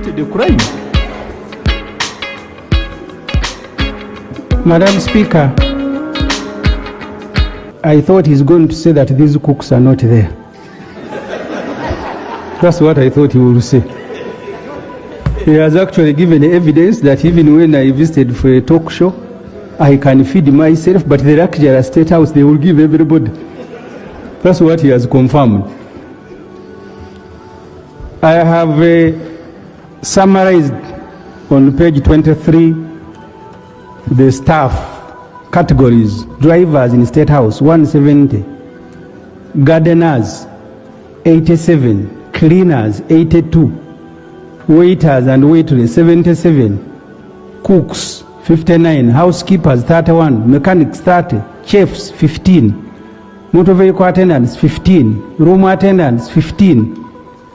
committed a crime. Madam Speaker, I thought he's going to say that these cooks are not there. That's what I thought he would say. He has actually given evidence that even when I visited for a talk show, I can feed myself, but the luxury State House, they will give everybody. That's what he has confirmed. I have summarized on page 23 the staff categories. Drivers in State House, 170. Gardeners, 87. Cleaners, 82. Waiters and waitress, 77. Cooks, 59. Housekeepers, 31. Mechanics, 30. Chefs, 15. Motor vehicle attendants, 15. Room attendants, 15.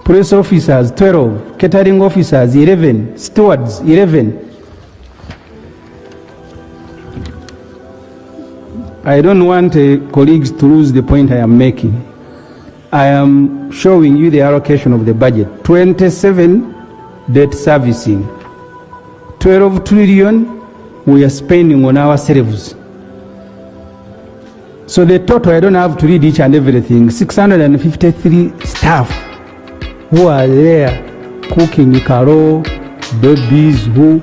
Police officers, 12. Catering officers, 11. Stewards, 11. I don't want colleagues to lose the point I am making. I am showing you the allocation of the budget. 27 debt servicing. 12 trillion we are spending on ourselves. So the total, I don't have to read each and everything. 653 staff who are there cooking karo, babies who.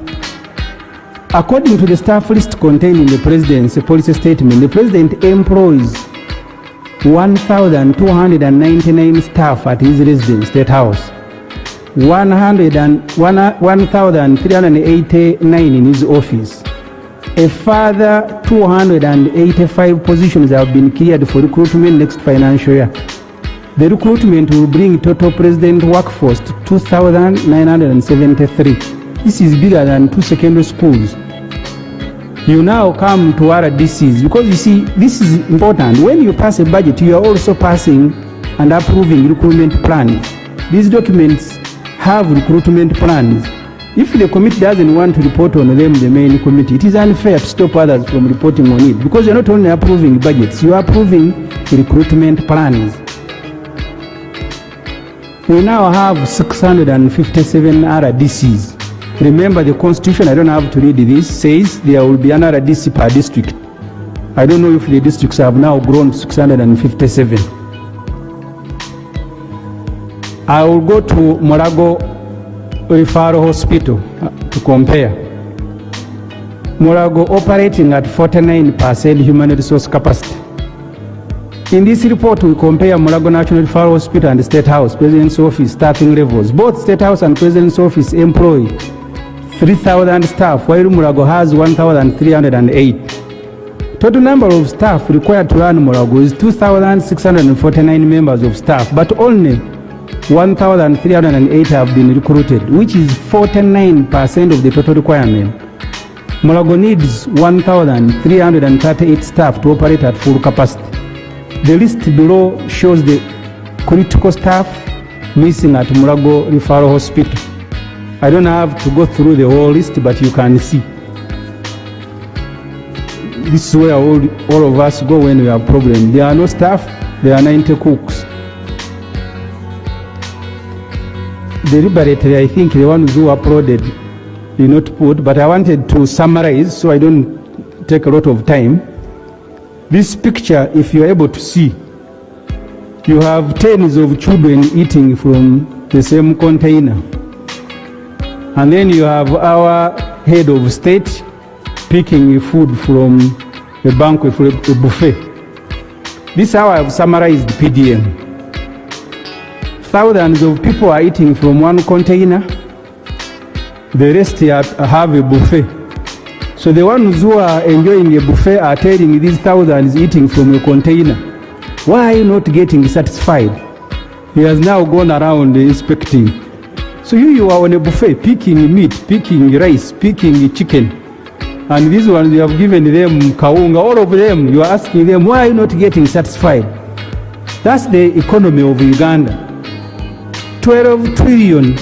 According to the staff list contained in the President's policy statement, the President employs 1,299 staff at his residence, State House, 1,389 in his office. A further 285 positions have been cleared for recruitment next financial year. The recruitment will bring total President workforce to 2,973. This is bigger than 2 secondary schools. You now come to RDCs, because you see, this is important. When you pass a budget, you are also passing and approving recruitment plans. These documents have recruitment plans. If the committee doesn't want to report on them, the main committee, it is unfair to stop others from reporting on it, because you're not only approving budgets, you are approving recruitment plans. We now have 657 RDCs. Remember, the Constitution, I don't have to read this, says there will be an RDC per district. I don't know if the districts have now grown to 657. I will go to Mulago Referral Hospital to compare. Mulago operating at 49% human resource capacity. In this report, we compare Mulago National Referral Hospital and the State House, President's Office staffing levels. Both State House and President's Office employ 3,000 staff, while Mulago has 1,308. Total number of staff required to run Mulago is 2,649 members of staff, but only 1,308 have been recruited, which is 49% of the total requirement. Mulago needs 1,338 staff to operate at full capacity. The list below shows the critical staff missing at Mulago Referral Hospital. I don't have to go through the whole list, but you can see. This is where all of us go when we have problems. There are no staff, there are 90 cooks. Deliberately, I think the ones who uploaded did not put, but I wanted to summarize so I don't take a lot of time. This picture, if you're able to see, you have tens of children eating from the same container. And then you have our head of state picking food from a banquet, from a buffet. This is how I have summarized PDM. Thousands of people are eating from one container. The rest have a buffet. So the ones who are enjoying a buffet are telling these thousands eating from a container, why are you not getting satisfied? He has now gone around inspecting. So you are on a buffet, picking meat, picking rice, picking chicken. And these ones, you have given them kaunga, all of them, you are asking them, why are you not getting satisfied? That's the economy of Uganda. 12 trillion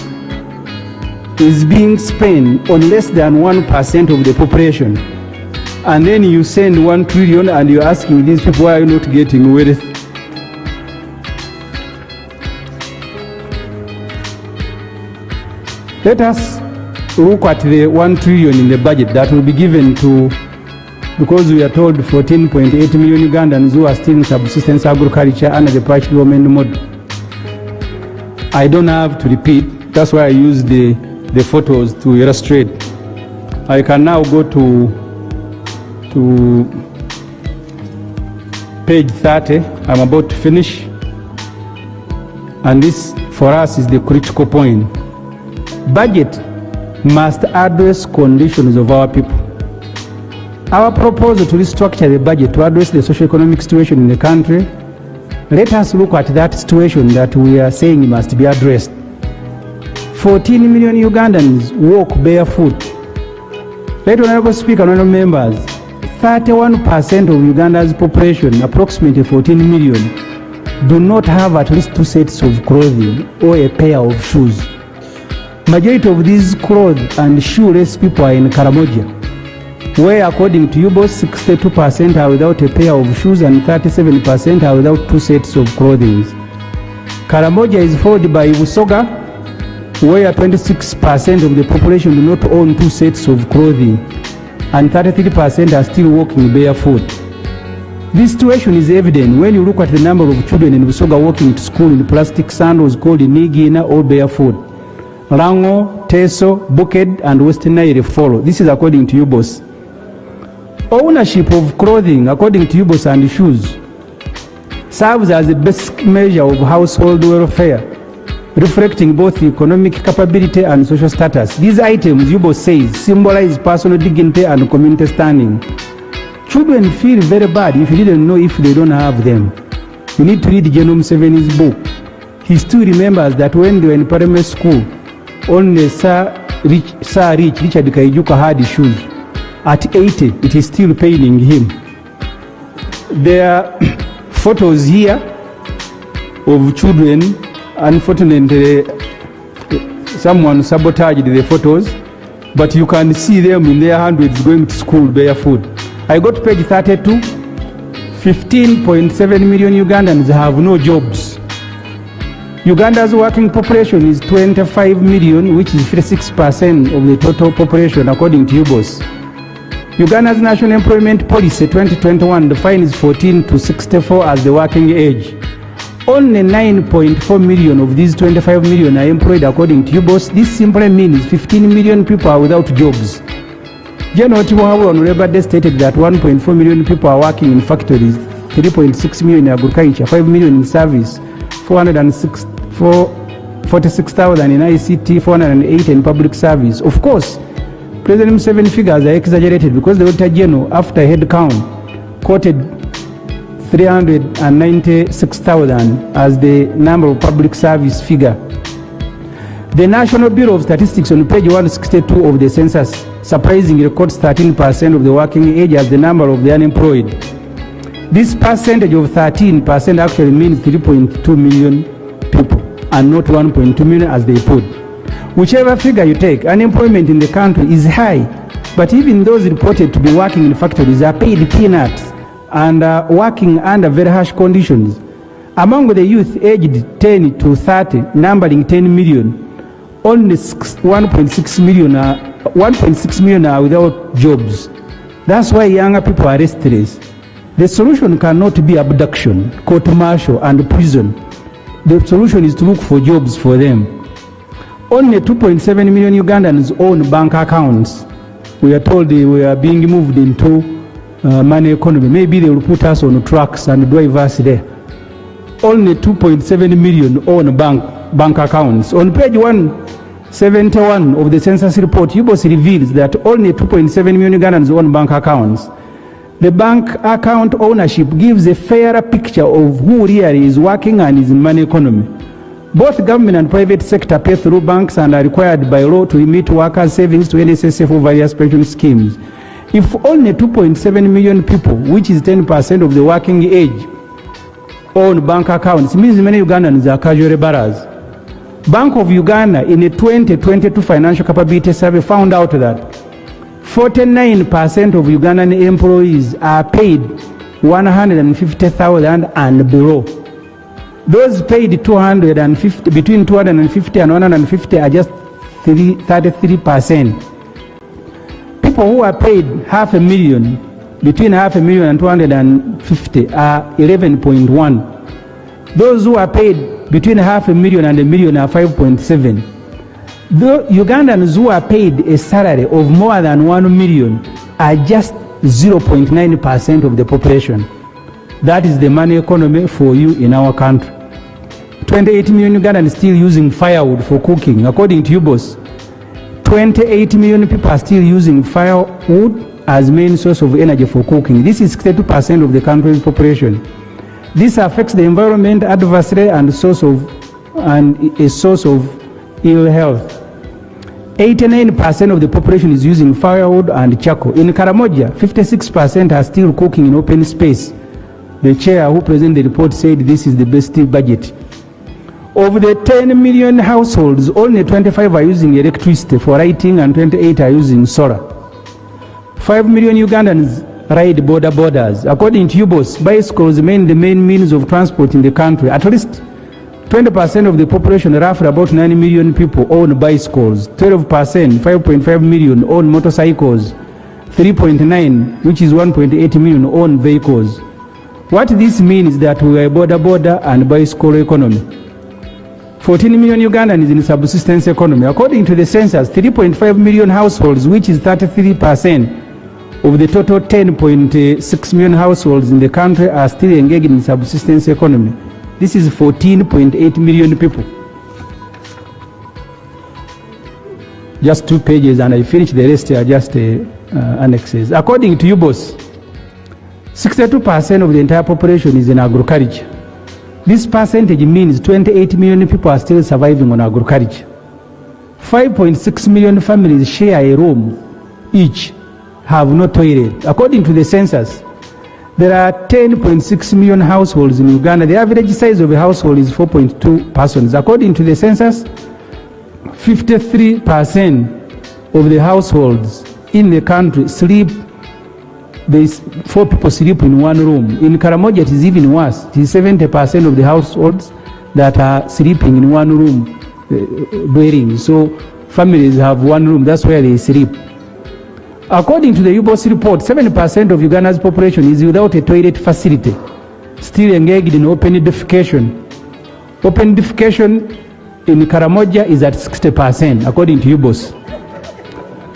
is being spent on less than 1% of the population. And then you send 1 trillion and you're asking these people, why are you not getting wealth? Let us look at the 1 trillion in the budget that will be given to, because we are told 14.8 million Ugandans who are still in subsistence agriculture under the patch development model. I don't have to repeat, that's why I used the photos to illustrate. I can now go to page 30. I'm about to finish. And this, for us, is the critical point. Budget must address conditions of our people. Our proposal to restructure the budget to address the socio-economic situation in the country, let us look at that situation that we are saying must be addressed. 14 million Ugandans walk barefoot. Let Honorable Speaker and Honorable Members, 31% of Uganda's population, approximately 14 million, do not have at least 2 sets of clothing or a pair of shoes. Majority of these clothes and shoeless people are in Karamoja, where according to UBOS, 62% are without a pair of shoes and 37% are without 2 sets of clothing. Karamoja is followed by Busoga, where 26% of the population do not own 2 sets of clothing and 33% are still walking barefoot. This situation is evident when you look at the number of children in Busoga walking to school in plastic sandals called Nigina or barefoot. Rango, Teso, Buked and Western Nile follow. This is according to UBOS. Ownership of clothing, according to UBOS, and shoes serves as a basic measure of household welfare, reflecting both economic capability and social status. These items, UBOS says, symbolize personal dignity and community standing. Children feel very bad if you didn't know if they don't have them. You need to read General Museveni's book. He still remembers that when they were in primary school, only Sir Richard Kaijuka had shoes. At 80, it is still paining him. There are photos here of children. Unfortunately, someone sabotaged the photos, but you can see them in their hundreds going to school barefoot. I got page 32. 15.7 million Ugandans have no jobs. Uganda's working population is 25 million, which is 56% of the total population, according to UBOS. Uganda's National Employment Policy 2021 defines 14 to 64 as the working age. Only 9.4 million of these 25 million are employed, according to UBOS. This simply means 15 million people are without jobs. General Tiwahabu on Labour Day stated that 1.4 million people are working in factories, 3.6 million in agriculture, 5 million in service, 46,000 in ICT, 408 in public service. Of course, President Museveni figures are exaggerated because the Auditor General, after head count, quoted 396,000 as the number of public service figure. The National Bureau of Statistics on page 162 of the census surprisingly records 13% of the working age as the number of the unemployed. This percentage of 13% actually means 3.2 million people and not 1.2 million as they put. Whichever figure you take, unemployment in the country is high, but even those reported to be working in factories are paid peanuts and are working under very harsh conditions. Among the youth aged 10 to 30, numbering 10 million, only 1.6 million are without jobs. That's why younger people are restless. The solution cannot be abduction, court-martial and prison. The solution is to look for jobs for them. Only 2.7 million Ugandans own bank accounts. We are told we are being moved into money economy. Maybe they will put us on trucks and drive us there. Only 2.7 million own bank accounts. On page 171 of the census report, UBOS reveals that only 2.7 million Ugandans own bank accounts. The bank account ownership gives a fairer picture of who really is working and is in money economy. Both government and private sector pay through banks and are required by law to remit workers' savings to NSSF or various pension schemes. If only 2.7 million people, which is 10% of the working age, own bank accounts, it means many Ugandans are casual laborers. Bank of Uganda, in a 2022 financial capability survey, found out that 49% of Ugandan employees are paid 150,000 and below. Those paid between 250 and 150 are just 33%. People who are paid $500,000, between $500,000 and 250 are 11.1. Those who are paid between $500,000 and $1 million are 5.7. The Ugandans who are paid a salary of more than $1 million are just 0.9% of the population. That is the money economy for you in our country. 28 million Ugandans still using firewood for cooking. According to UBOS, 28 million people are still using firewood as main source of energy for cooking. This is 32% of the country's population. This affects the environment adversely and a source of ill health. 89% of the population is using firewood and charcoal. In Karamoja, 56% are still cooking in open space. The chair who presented the report said this is the best budget. Of the 10 million households, only 25 are using electricity for lighting and 28 are using solar. 5 million Ugandans ride borders. According to UBOS, bicycles remain the main means of transport in the country. At least 20% of the population, roughly about 9 million people, own bicycles. 12%, 5.5 million, own motorcycles. 3.9, which is 1.8 million, own vehicles. What this means is that we are a border and bicycle economy. 14 million Ugandans in subsistence economy. According to the census, 3.5 million households, which is 33% of the total 10.6 million households in the country, are still engaged in subsistence economy. This is 14.8 million people. Just 2 pages and I finish, the rest are just annexes. According to UBOS, 62% of the entire population is in agriculture. This percentage means 28 million people are still surviving on agriculture. 5.6 million families share a room each, have no toilet. According to the census, there are 10.6 million households in Uganda. The average size of a household is 4.2 persons. According to the census, 53% of the households in the country sleep. There's 4 people sleep in one room. In Karamoja, it is even worse. It is 70% of the households that are sleeping in one room dwelling. So families have one room. That's where they sleep. According to the UBOS report, 7% of Uganda's population is without a toilet facility, still engaged in open defecation. Open defecation in Karamoja is at 60%, according to UBOS.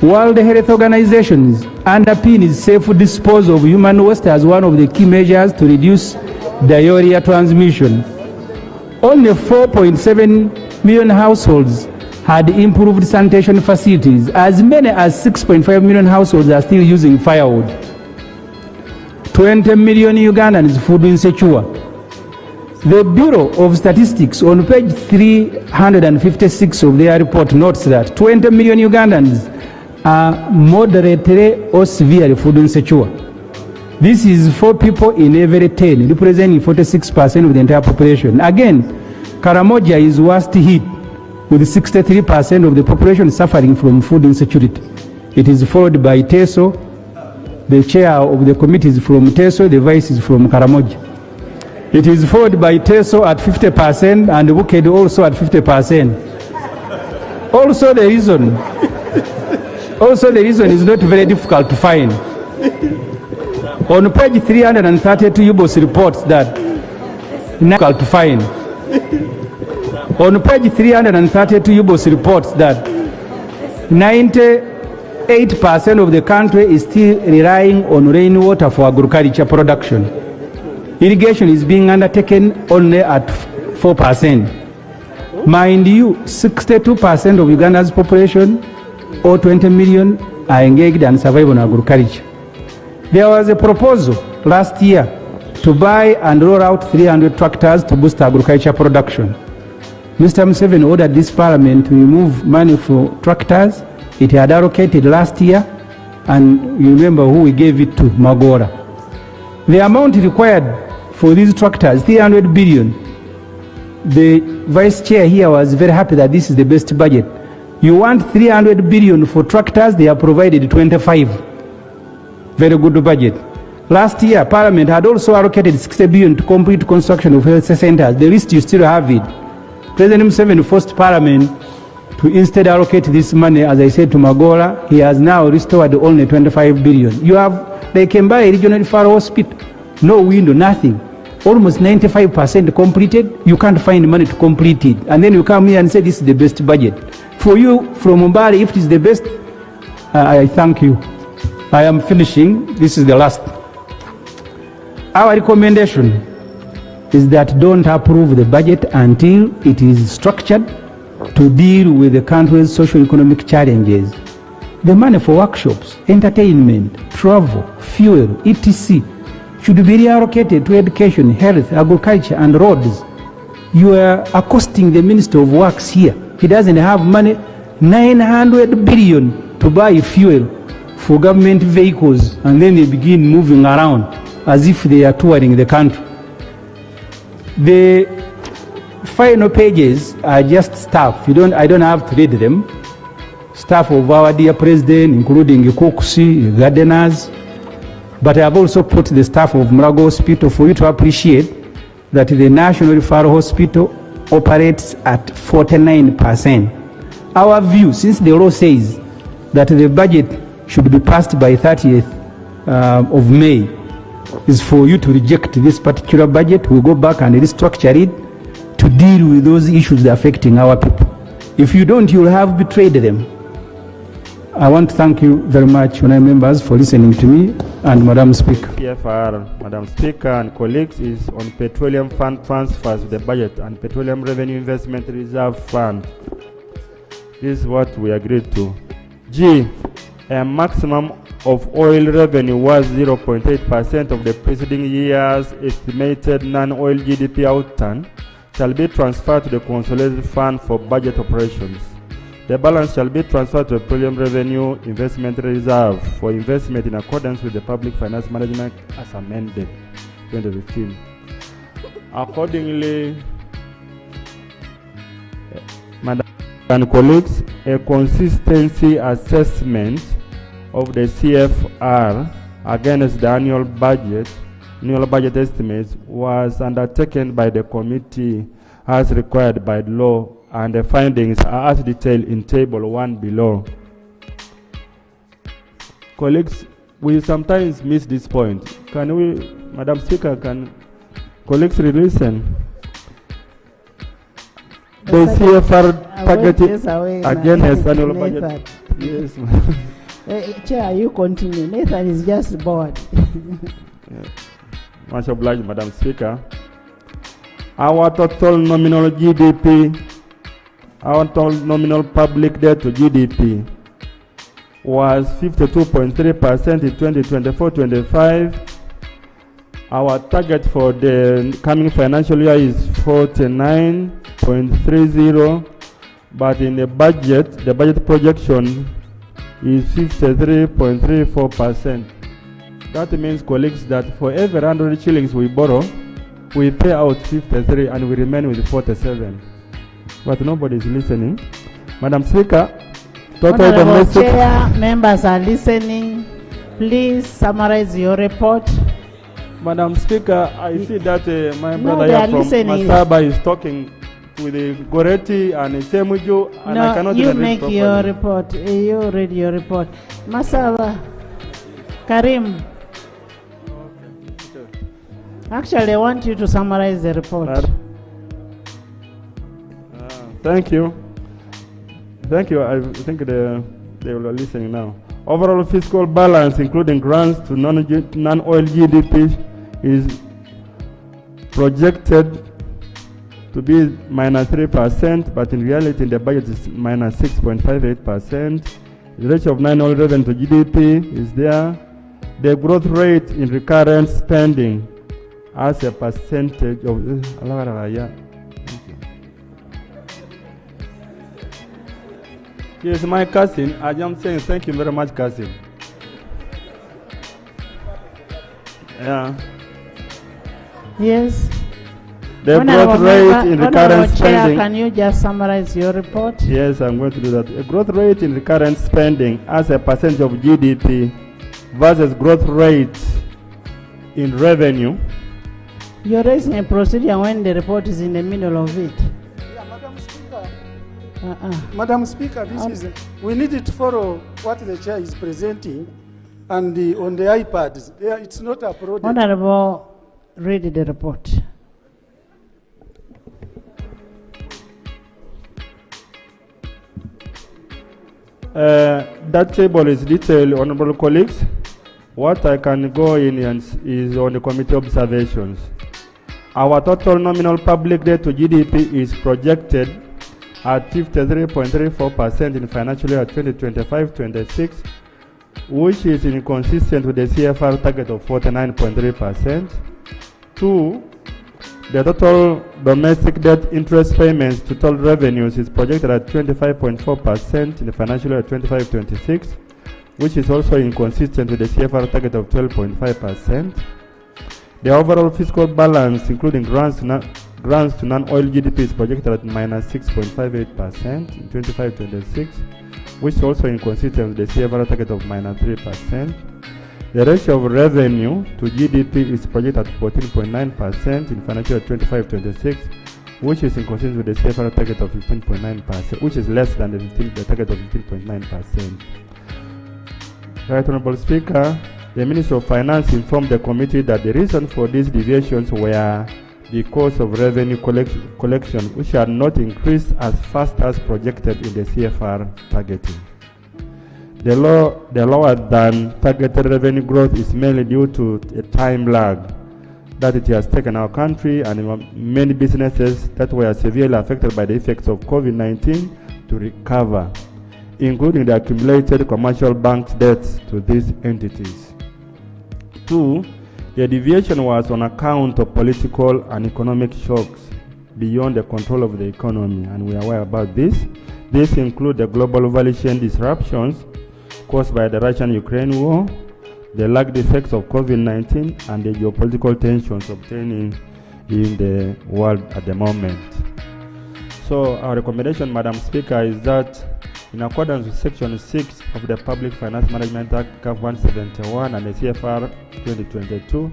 World Health Organization underpins safe disposal of human waste as one of the key measures to reduce diarrhea transmission. Only 4.7 million households had improved sanitation facilities. As many as 6.5 million households are still using firewood. 20 million Ugandans food insecure. The Bureau of Statistics on page 356 of their report notes that 20 million Ugandans are moderately or severely food insecure. This is 4 people in every 10, representing 46% of the entire population. Again, Karamoja is worst hit, with 63% of the population suffering from food insecurity. It is followed by Teso. The chair of the committee is from Teso, the vice is from Karamoja. It is followed by Teso at 50% and Wuked also at 50%. Also the reason is not very difficult to find. On page 332, UBOS reports that difficult to find. On page 332, UBOS reports that 98% of the country is still relying on rainwater for agriculture production. Irrigation is being undertaken only at 4%. Mind you, 62% of Uganda's population, or 20 million, are engaged and survive on agriculture. There was a proposal last year to buy and roll out 300 tractors to boost agriculture production. Mr. Museveni ordered this parliament to remove money for tractors. It had allocated last year, and you remember who we gave it to, Magora. The amount required for these tractors, 300 billion. The vice chair here was very happy that this is the best budget. You want 300 billion for tractors, they have provided 25. Very good budget. Last year, Parliament had also allocated 60 billion to complete construction of health centers. The list, you still have it. President Museveni forced Parliament to instead allocate this money, as I said, to Magola. He has now restored only 25 billion. You have, they can buy a regional referral hospital, no window, nothing. Almost 95% completed. You can't find money to complete it. And then you come here and say this is the best budget. For you, from Mbari, if it is the best, I thank you. I am finishing. This is the last. Our recommendation is that don't approve the budget until it is structured to deal with the country's socio-economic challenges. The money for workshops, entertainment, travel, fuel, etc. should be reallocated to education, health, agriculture, and roads. You are accosting the Minister of Works here. He doesn't have money, 900 billion to buy fuel for government vehicles, and then they begin moving around as if they are touring the country. The final pages are just staff. I don't have to read them. Staff of our dear president, including cooks, gardeners. But I have also put the staff of Mulago Hospital for you to appreciate that the National Referral Hospital operates at 49%. Our view, since the law says that the budget should be passed by 30th of May, is for you to reject this particular budget. We'll go back and restructure it to deal with those issues that are affecting our people. If you don't, you'll have betrayed them. I want to thank you very much, honourable members, for listening to me, and Madam Speaker. PFR, Madam Speaker and colleagues, is on petroleum fund transfers to the budget and petroleum revenue investment reserve fund. This is what we agreed to. G, a maximum of oil revenue was 0.8% of the preceding year's estimated non-oil GDP outturn shall be transferred to the consolidated fund for budget operations. The balance shall be transferred to the Petroleum Revenue Investment Reserve for investment in accordance with the Public Finance Management Act as amended 2015. Accordingly, Madam and colleagues, a consistency assessment of the CFR against the annual budget estimates was undertaken by the committee as required by law, and the findings are as detailed in table 1 below. Colleagues, we sometimes miss this point. Can we, Madam Speaker, can colleagues listen? The CFR targeting against annual budget. Yes. Chair, you continue. Nathan is just bored. Much obliged, Madam Speaker. Our total nominal GDP, our total nominal public debt to GDP was 52.3% in 2024-25. Our target for the coming financial year is 49.30, but in the budget projection is 53.34%. That means, colleagues, that for every 100 shillings we borrow, we pay out 53 and we remain with 47. But nobody is listening. Madam Speaker, total domestic... Chair, members are listening. Please summarize your report. Madam Speaker, I see that my brother here from Masaba is talking with Goretti and Semuju, and I cannot you make your report. You read your report. Masaba, Karim. Actually, I want you to summarize the report. Thank you. Thank you. I think they will listening now. Overall fiscal balance, including grants to non-oil GDP, is projected to be -3%, but in reality, the budget is -6.58%. The ratio of non-oil revenue to GDP is there. The growth rate in recurrent spending as a percentage of Yes, my cousin. I am saying thank you very much, cousin. Yeah. Yes. The growth rate in recurrent spending. Can you just summarize your report? Yes, I'm going to do that. A growth rate in recurrent spending as a percentage of GDP versus growth rate in revenue. You're raising a procedure when the report is in the middle of it. Yeah, Madam Speaker. Madam Speaker, this is, we need to follow what the chair is presenting and on the iPads. It's not uploaded. Honorable, read the report. That table is detailed, honorable colleagues. What I can go in and is on the committee observations. Our total nominal public debt to GDP is projected at 53.34% in financial year 2025-26, which is inconsistent with the CFR target of 49.3%. 2, the total domestic debt interest payments to total revenues is projected at 25.4% in the financial year 25-26, which is also inconsistent with the CFR target of 12.5%. The overall fiscal balance, including grants to non-oil GDP, is projected at minus 6.58% in 25-26, which is also inconsistent with the CFR target of minus 3%. The ratio of revenue to GDP is projected at 14.9% in financial year 25-26, which is inconsistent with the CFR target of 15.9%, which is less than the target of 15.9%. Right, Honorable Speaker, the Minister of Finance informed the committee that the reason for these deviations were because of revenue collection, which had not increased as fast as projected in the CFR targeting. The lower than targeted revenue growth is mainly due to a time lag that it has taken our country and many businesses that were severely affected by the effects of COVID-19 to recover, including the accumulated commercial bank debts to these entities. 2, the deviation was on account of political and economic shocks beyond the control of the economy, and we are aware about this. These include the global value chain disruptions caused by the Russian-Ukraine war, the lagged effects of COVID-19, and the geopolitical tensions obtaining in the world at the moment. So our recommendation, Madam Speaker, is that in accordance with Section 6 of the Public Finance Management Act, CAF 171 and the CFR 2022,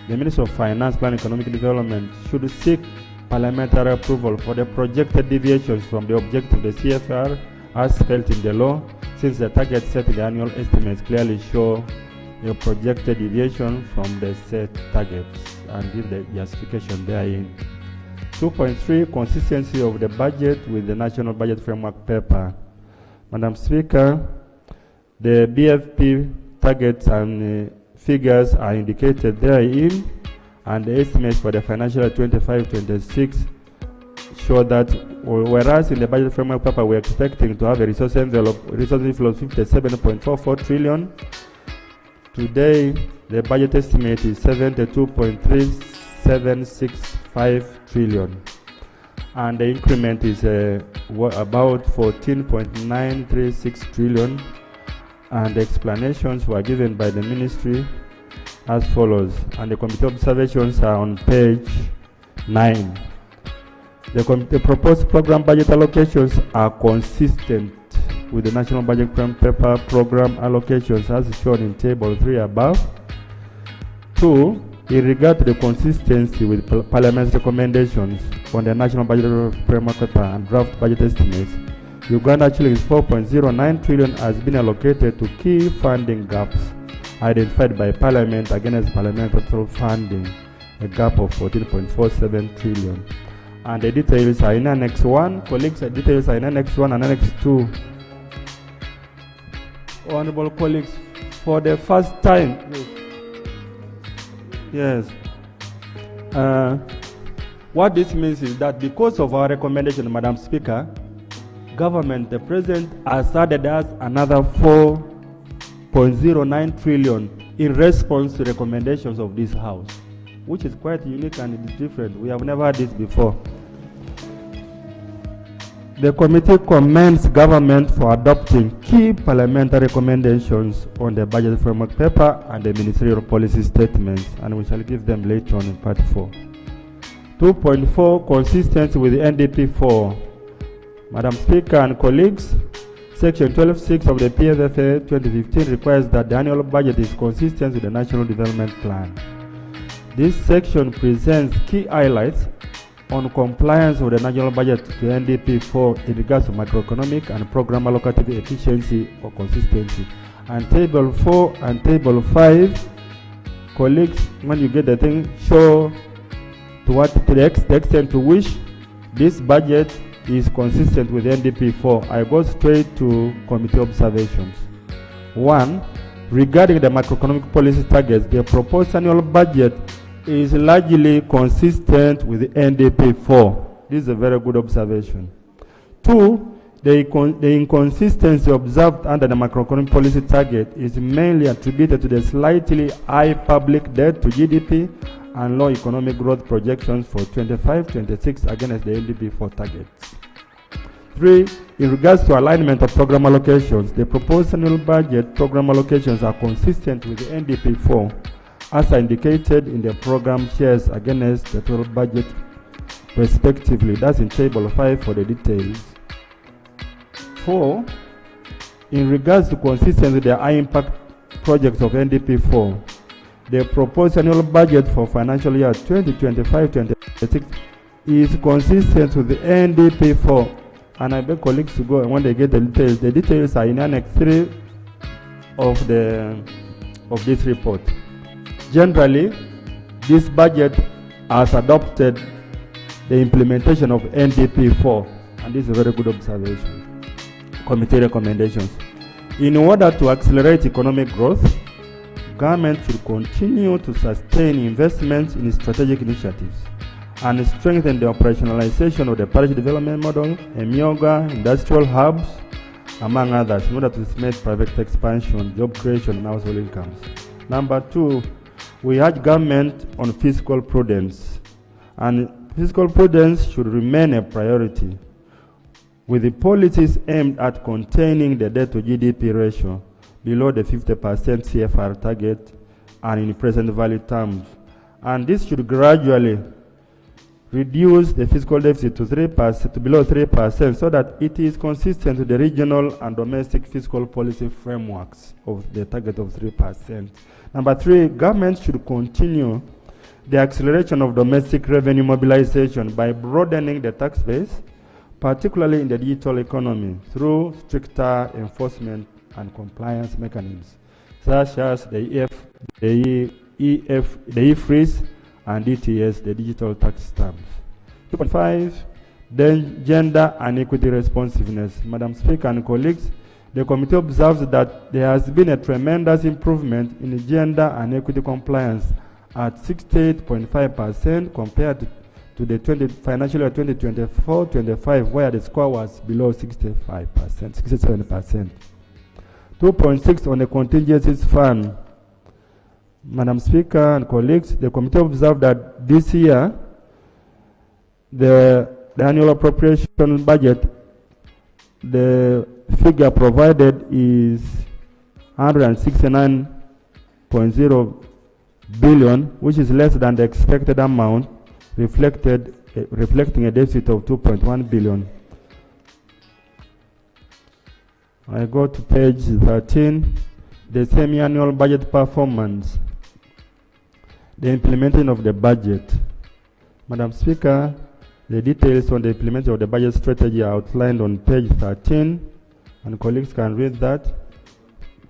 the Minister of Finance, Plan and Economic Development should seek parliamentary approval for the projected deviations from the objective of the CFR as spelled in the law, since the targets set in the annual estimates clearly show a projected deviation from the set targets and give the justification therein. 2.3, consistency of the budget with the National Budget Framework paper. Madam Speaker, the BFP targets and figures are indicated therein, and the estimates for the financial year 25-26 show that whereas in the budget framework paper we're expecting to have a resource inflow of 57.44 trillion, today the budget estimate is 72.3765 trillion, and the increment is about 14.936 trillion, and the explanations were given by the ministry as follows, and the committee observations are on page 9. The proposed program budget allocations are consistent with the National Budget Paper program allocations as shown in Table 3 above. 2, in regard to the consistency with Parliament's recommendations on the National Budget Framework Paper and draft budget estimates, Uganda shillings 4.09 trillion has been allocated to key funding gaps identified by Parliament against parliamentary funding, a gap of 14.47 trillion. And the details are in Annex 1. Colleagues, the details are in Annex 1 and Annex 2. Honorable colleagues, for the first time, yes, what this means is that because of our recommendation, Madam Speaker, government, the President, has added us another 4.09 trillion in response to recommendations of this House, which is quite unique and it is different. We have never had this before. The committee commends government for adopting key parliamentary recommendations on the budget framework paper and the ministerial policy statements, and we shall give them later on in part 4. 2.4, consistency with the NDP 4. Madam Speaker and colleagues, Section 12.6 of the PFFA 2015 requires that the annual budget is consistent with the National Development Plan. This section presents key highlights on compliance with the national budget to NDP4 in regards to macroeconomic and program allocative efficiency or consistency. And table 4 and table 5, colleagues, when you get the thing, show to the extent to which this budget is consistent with NDP4. I go straight to committee observations. 1. Regarding the macroeconomic policy targets, the proposed annual budget is largely consistent with NDP4. This is a very good observation. 2. The inconsistency observed under the macroeconomic policy target is mainly attributed to the slightly high public debt to GDP and low economic growth projections for 25-26 against the NDP4 targets. 3. In regards to alignment of program allocations, the proposed annual budget program allocations are consistent with the NDP4 as indicated in the program shares against the total budget respectively. That's in table 5 for the details. 4. In regards to consistency with the high impact projects of NDP4, the proposed annual budget for financial year 2025-26 is consistent with the NDP4. And I beg colleagues to go, and when they get the details are in Annex 3 of this report. Generally, this budget has adopted the implementation of NDP4, and this is a very good observation. Committee recommendations. In order to accelerate economic growth, government should continue to sustain investments in strategic initiatives and strengthen the operationalization of the parish development model, yoga, industrial hubs, among others, in order to stimulate private expansion, job creation, and household incomes. Number 2, we urge government on fiscal prudence, and fiscal prudence should remain a priority, with the policies aimed at containing the debt to GDP ratio below the 50% CFR target and in present value terms. And this should gradually reduce the fiscal deficit to 3% to below 3% so that it is consistent with the regional and domestic fiscal policy frameworks of the target of 3%. Number 3, government should continue the acceleration of domestic revenue mobilization by broadening the tax base, particularly in the digital economy, through stricter enforcement and compliance mechanisms, such as the e-freeze and DTS, the digital tax stamps. 2.5, then gender and equity responsiveness. Madam Speaker and colleagues, the committee observes that there has been a tremendous improvement in gender and equity compliance at 68.5% compared to the financial year 2024-25, where the score was below 67%. 2.6 on the contingencies fund. Madam Speaker and colleagues, the committee observed that this year, the annual appropriation budget, the figure provided is 169.0 billion, which is less than the expected amount, reflecting a deficit of 2.1 billion. I go to page 13, the semi-annual budget performance, the implementation of the budget. Madam Speaker, the details on the implementation of the budget strategy are outlined on page 13, and colleagues can read that.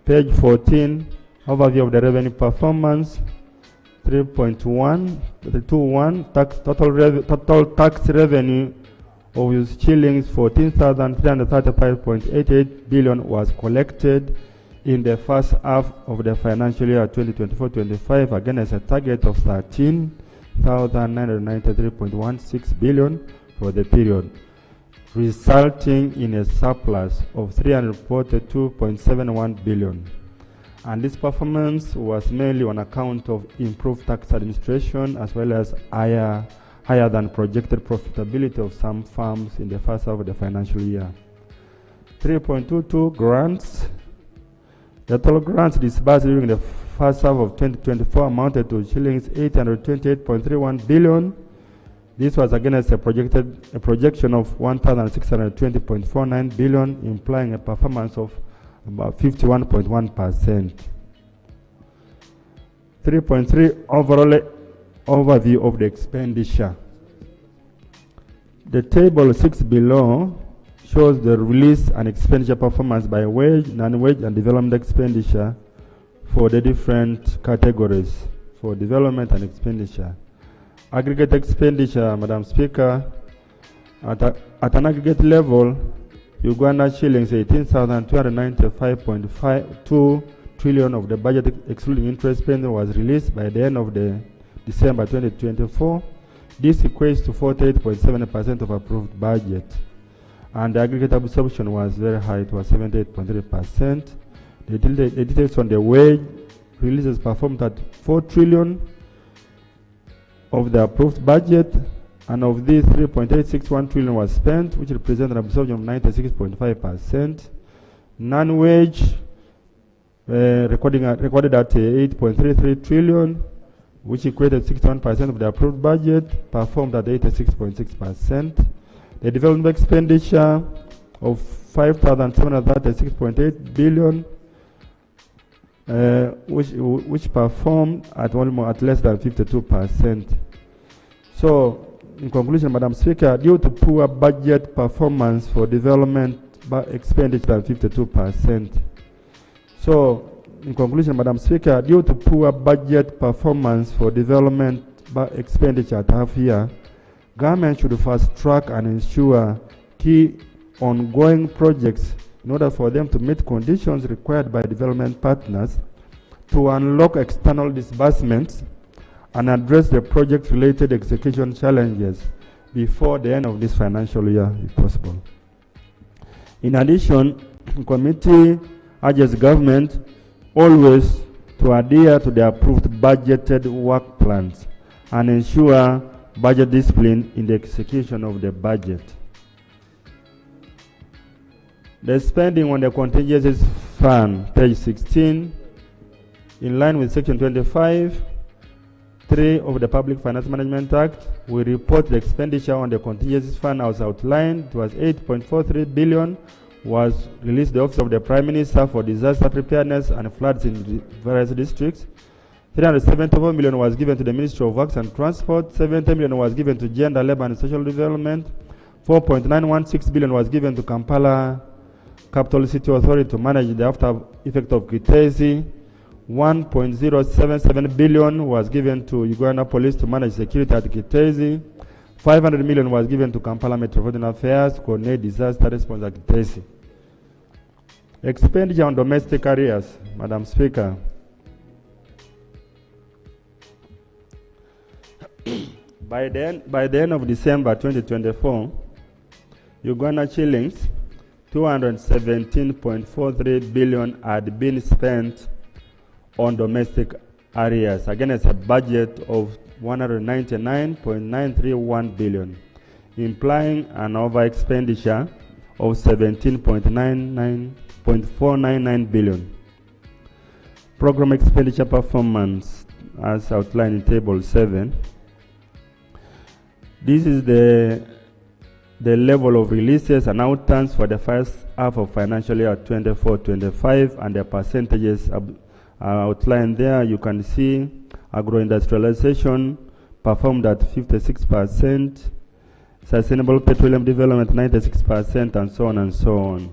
Page 14, overview of the revenue performance. 3.1, total tax revenue of shillings 14,335.88 billion was collected in the first half of the financial year 2024-25 against a target of 13,993.16 billion for the period, resulting in a surplus of 342.71 billion. And this performance was mainly on account of improved tax administration as well as higher than projected profitability of some firms in the first half of the financial year. 3.22 grants. The total grants disbursed during the first half of 2024 amounted to shillings 828.31 billion. This was against a projection of 1,620.49 billion, implying a performance of about 51.1%. 3.3 overall overview of the expenditure. The table 6 below shows the release and expenditure performance by wage, non-wage, and development expenditure for the different categories for development and expenditure. Aggregate expenditure, Madam Speaker, at an aggregate level, Uganda shillings 18,295.52 trillion of the budget excluding interest spending was released by the end of the December 2024. This equates to 48.7% of approved budget. And the aggregate absorption was very high, it was 78.3%. The details on the wage releases performed at 4 trillion of the approved budget, and of these 3.861 trillion was spent, which represents an absorption of 96.5%. Non-wage recorded at 8.33 trillion, which equated 61% of the approved budget, performed at 86.6%. The development expenditure of 5,736.8 billion, which performed at less than 52%. So, in conclusion, Madam Speaker, due to poor budget performance for development expenditure at 52%. So, in conclusion, Madam Speaker, due to poor budget performance for development expenditure at half year, government should fast track and ensure key ongoing projects in order for them to meet conditions required by development partners to unlock external disbursements and address the project-related execution challenges before the end of this financial year, if possible. In addition, the committee urges government always to adhere to the approved budgeted work plans and ensure budget discipline in the execution of the budget. The spending on the contingencies fund, page 16, in line with section 25(3) of the Public Finance Management Act, we report the expenditure on the contingencies fund as outlined. It was 8.43 billion, was released to the Office of the Prime Minister for disaster preparedness and floods in various districts. 374 million was given to the Ministry of Works and Transport. 70 million was given to Gender, Labour and Social Development. 4.916 billion was given to Kampala Capital City Authority to manage the after effect of Kitezi. 1.077 billion was given to Uganda Police to manage security at Kitezi. 500 million was given to Kampala Metropolitan Affairs to coordinate disaster response at Kitezi. Expenditure on domestic areas, Madam Speaker. By the end of December 2024, Uganda shillings 217.43 billion had been spent on domestic areas against a budget of 199.931 billion, implying an over expenditure of 17.499 billion. Program expenditure performance as outlined in table 7. This is the level of releases and outturns for the first half of financial year 24-25, and the percentages are outlined there. You can see agro-industrialization performed at 56%, sustainable petroleum development 96%, and so on and so on.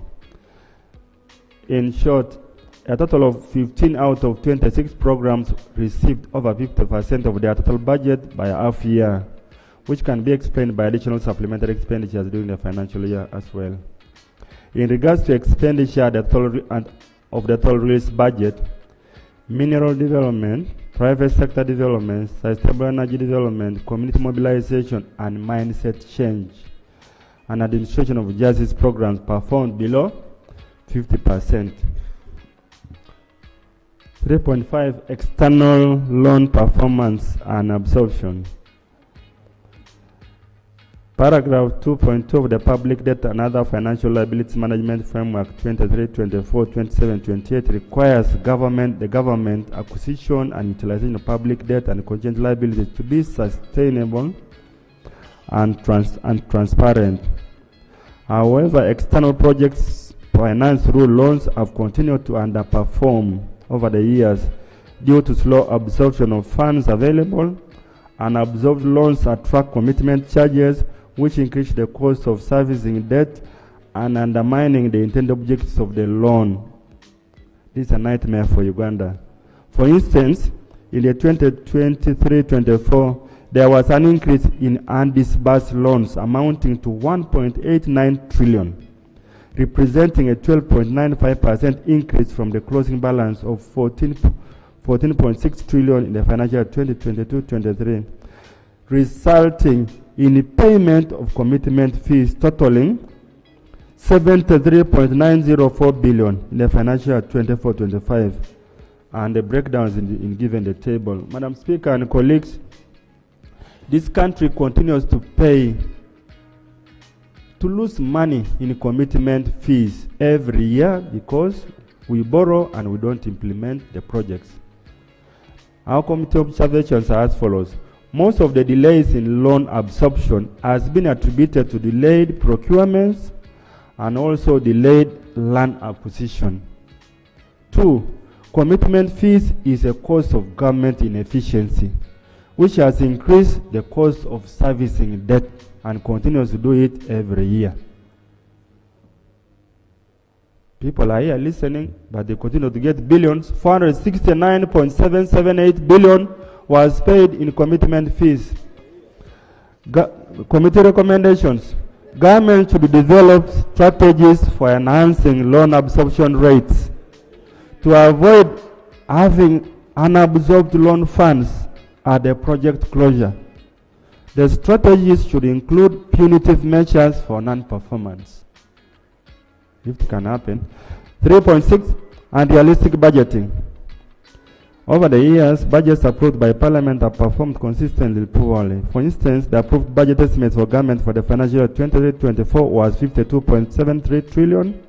In short, a total of 15 out of 26 programs received over 50% of their total budget by half year, which can be explained by additional supplementary expenditures during the financial year as well. In regards to expenditure of the total release budget, mineral development, private sector development, sustainable energy development, community mobilization, and mindset change, and administration of justice programs performed below 50%. 3.5 external loan performance and absorption. Paragraph 2.2 of the Public Debt and Other Financial Liabilities Management Framework 23, 24, 27, 28 requires the government acquisition and utilization of public debt and contingent liabilities to be sustainable and transparent. However, external projects finance through loans have continued to underperform over the years due to slow absorption of funds available. Unabsorbed loans attract commitment charges, which increase the cost of servicing debt and undermining the intended objectives of the loan. This is a nightmare for Uganda. For instance, in the 2023-24, there was an increase in undisbursed loans amounting to 1.89 trillion, representing a 12.95% increase from the closing balance of 14.6 trillion in the financial year 2022-23, resulting in the payment of commitment fees totaling 73.904 billion in the financial year 24-25, and the breakdowns in given the table. Madam Speaker and colleagues, this country continues to lose money in commitment fees every year because we borrow and we don't implement the projects. Our committee observations are as follows. Most of the delays in loan absorption has been attributed to delayed procurements and also delayed land acquisition. 2, commitment fees is a cost of government inefficiency, which has increased the cost of servicing debt and continues to do it every year. People are here listening, but they continue to get billions. 469.778 billion was paid in commitment fees. Committee recommendations. Government should develop strategies for enhancing loan absorption rates to avoid having unabsorbed loan funds at the project closure. The strategies should include punitive measures for non-performance, if it can happen. 3.6, unrealistic budgeting. Over the years, budgets approved by Parliament have performed consistently poorly. For instance, the approved budget estimate for government for the financial year 2023-24 was 52.73 trillion,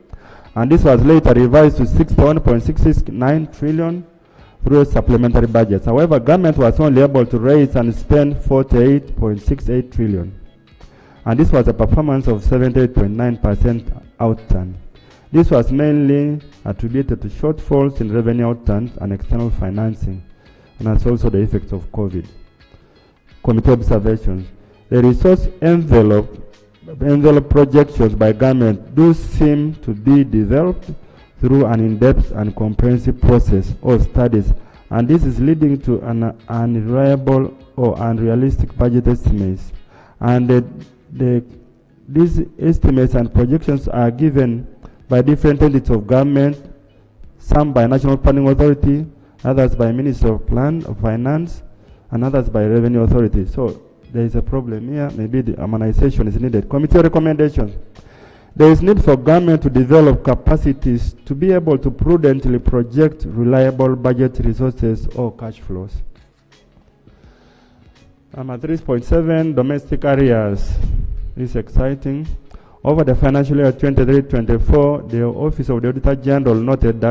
and this was later revised to 61.669 trillion through supplementary budgets. However, government was only able to raise and spend 48.68 trillion, and this was a performance of 78.9% outturn. This was mainly attributed to shortfalls in revenue outturns and external financing, and that's also the effects of COVID. Committee observations. The resource envelope projections by government do seem to be developed through an in-depth and comprehensive process or studies, and this is leading to an unreliable or unrealistic budget estimates. And these estimates and projections are given by different entities of government, some by National Planning Authority, others by Ministry of Finance, and others by Revenue Authority. So there is a problem here. Maybe the harmonization is needed. Committee recommendations. There is need for government to develop capacities to be able to prudently project reliable budget resources or cash flows. At 3.7, domestic areas. This is exciting. Over the financial year 23-24, the Office of the Auditor General noted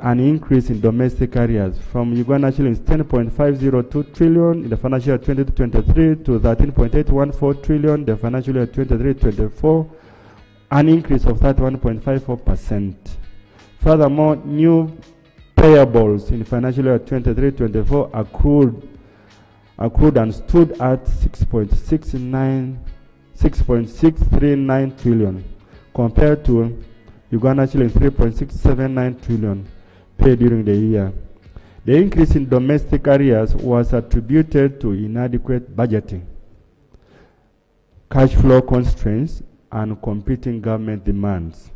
an increase in domestic areas from Uganda shillings 10.502 trillion in the financial year 22-23 to 13.814 trillion in the financial year 23-24, an increase of 31.54%. Furthermore, new payables in financial year 23-24 accrued and stood at 6.639 trillion compared to Uganda shilling 3.679 trillion paid during the year. The increase in domestic areas was attributed to inadequate budgeting, cash flow constraints, and competing government demands.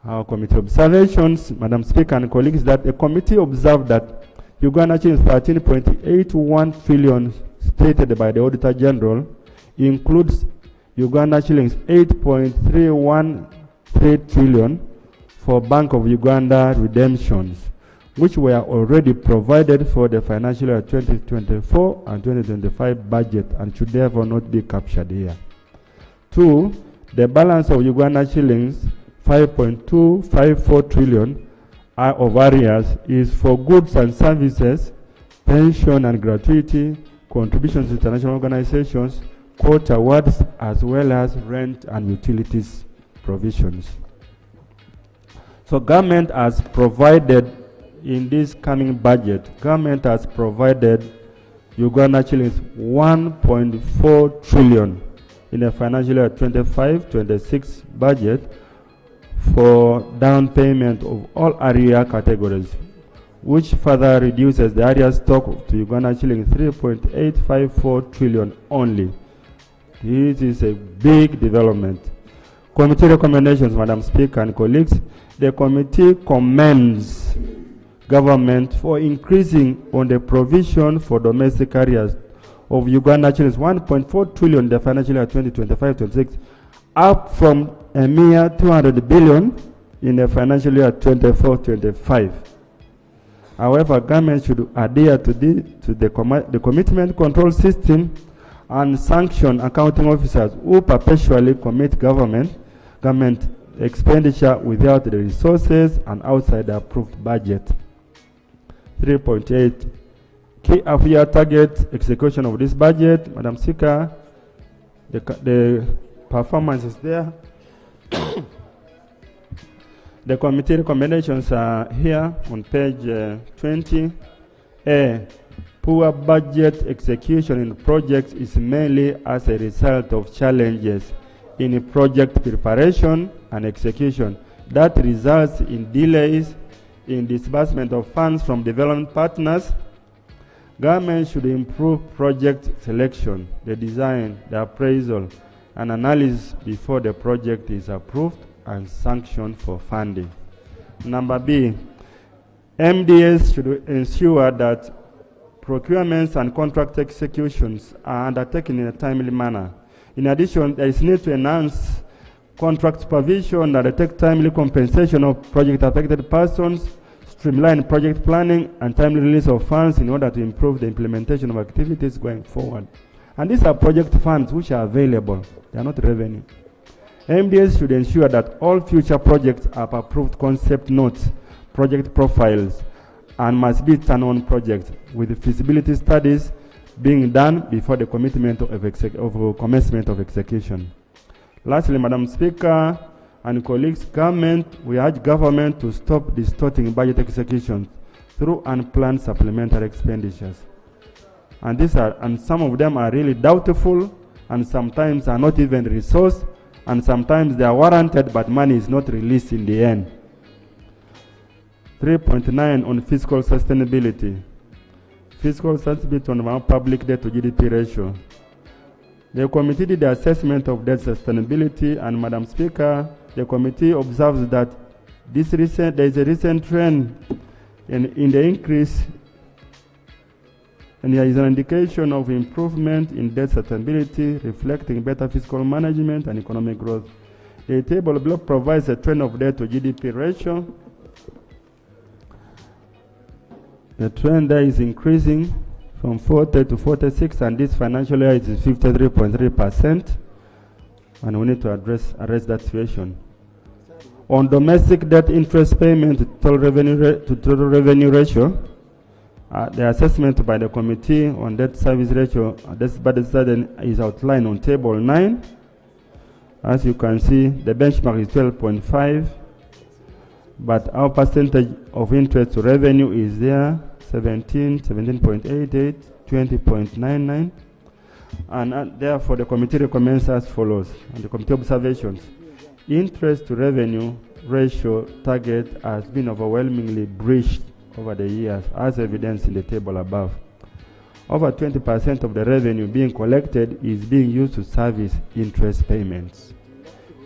Our committee observations, Madam Speaker and colleagues, that the committee observed that Uganda shillings 13.81 trillion stated by the Auditor General includes Uganda shillings 8.313 trillion for Bank of Uganda redemptions, which were already provided for the financial year 2024 and 2025 budget and should therefore not be captured here. 2, the balance of Uganda shillings 5.254 trillion of arrears is for goods and services, pension and gratuity, contributions to international organizations, court awards, as well as rent and utilities provisions. So government has provided in this coming budget, government has provided Uganda shillings 1.4 trillion in the financial year 25-26 budget for down payment of all area categories, which further reduces the area stock to Uganda shilling 3.854 trillion only. This is a big development. Committee recommendations, Madam Speaker and colleagues. The committee commends government for increasing on the provision for domestic areas of Uganda shillings 1.4 trillion in the financial year 2025-26, up from a mere 200 billion in the financial year 24-25. However, government should adhere to the commitment control system and sanction accounting officers who perpetually commit government expenditure without the resources and outside the approved budget. 3.8 key half-year target execution of this budget. Madam Speaker, the performance is there. The committee recommendations are here on page 20. Poor budget execution in projects is mainly as a result of challenges in project preparation and execution that results in delays in disbursement of funds from development partners. Government should improve project selection, the design, the appraisal, and analysis before the project is approved and sanctioned for funding. Number B, MDS should ensure that procurements and contract executions are undertaken in a timely manner. In addition, there is need to enhance contract supervision and undertake timely compensation of project affected persons, streamline project planning, and timely release of funds in order to improve the implementation of activities going forward. And these are project funds which are available. They are not revenue. MDS should ensure that all future projects have approved concept notes, project profiles, and must be turn-on projects with feasibility studies being done before the commitment of commencement of execution. Lastly, Madam Speaker and colleagues, we urge government to stop distorting budget execution through unplanned supplementary expenditures. And some of them are really doubtful, and sometimes are not even resourced, and sometimes they are warranted, but money is not released in the end. 3.9 on fiscal sustainability. Fiscal sustainability on our public debt to GDP ratio. The committee did the assessment of debt sustainability, and Madam Speaker, the committee observes that there is a recent trend in the increase, and there is an indication of improvement in debt sustainability, reflecting better fiscal management and economic growth. The table below provides a trend of debt to GDP ratio. The trend there is increasing from 40 to 46, and this financial year it is 53.3%, and we need to address that situation. On domestic debt interest payment to total revenue ratio, the assessment by the committee on debt service ratio, this budget study is outlined on table 9. As you can see, the benchmark is 12.5, but our percentage of interest to revenue is there, 17.88, 20.99, and therefore the committee recommends as follows. And the committee observations: interest to revenue ratio target has been overwhelmingly breached over the years, as evidenced in the table above. Over 20% of the revenue being collected is being used to service interest payments.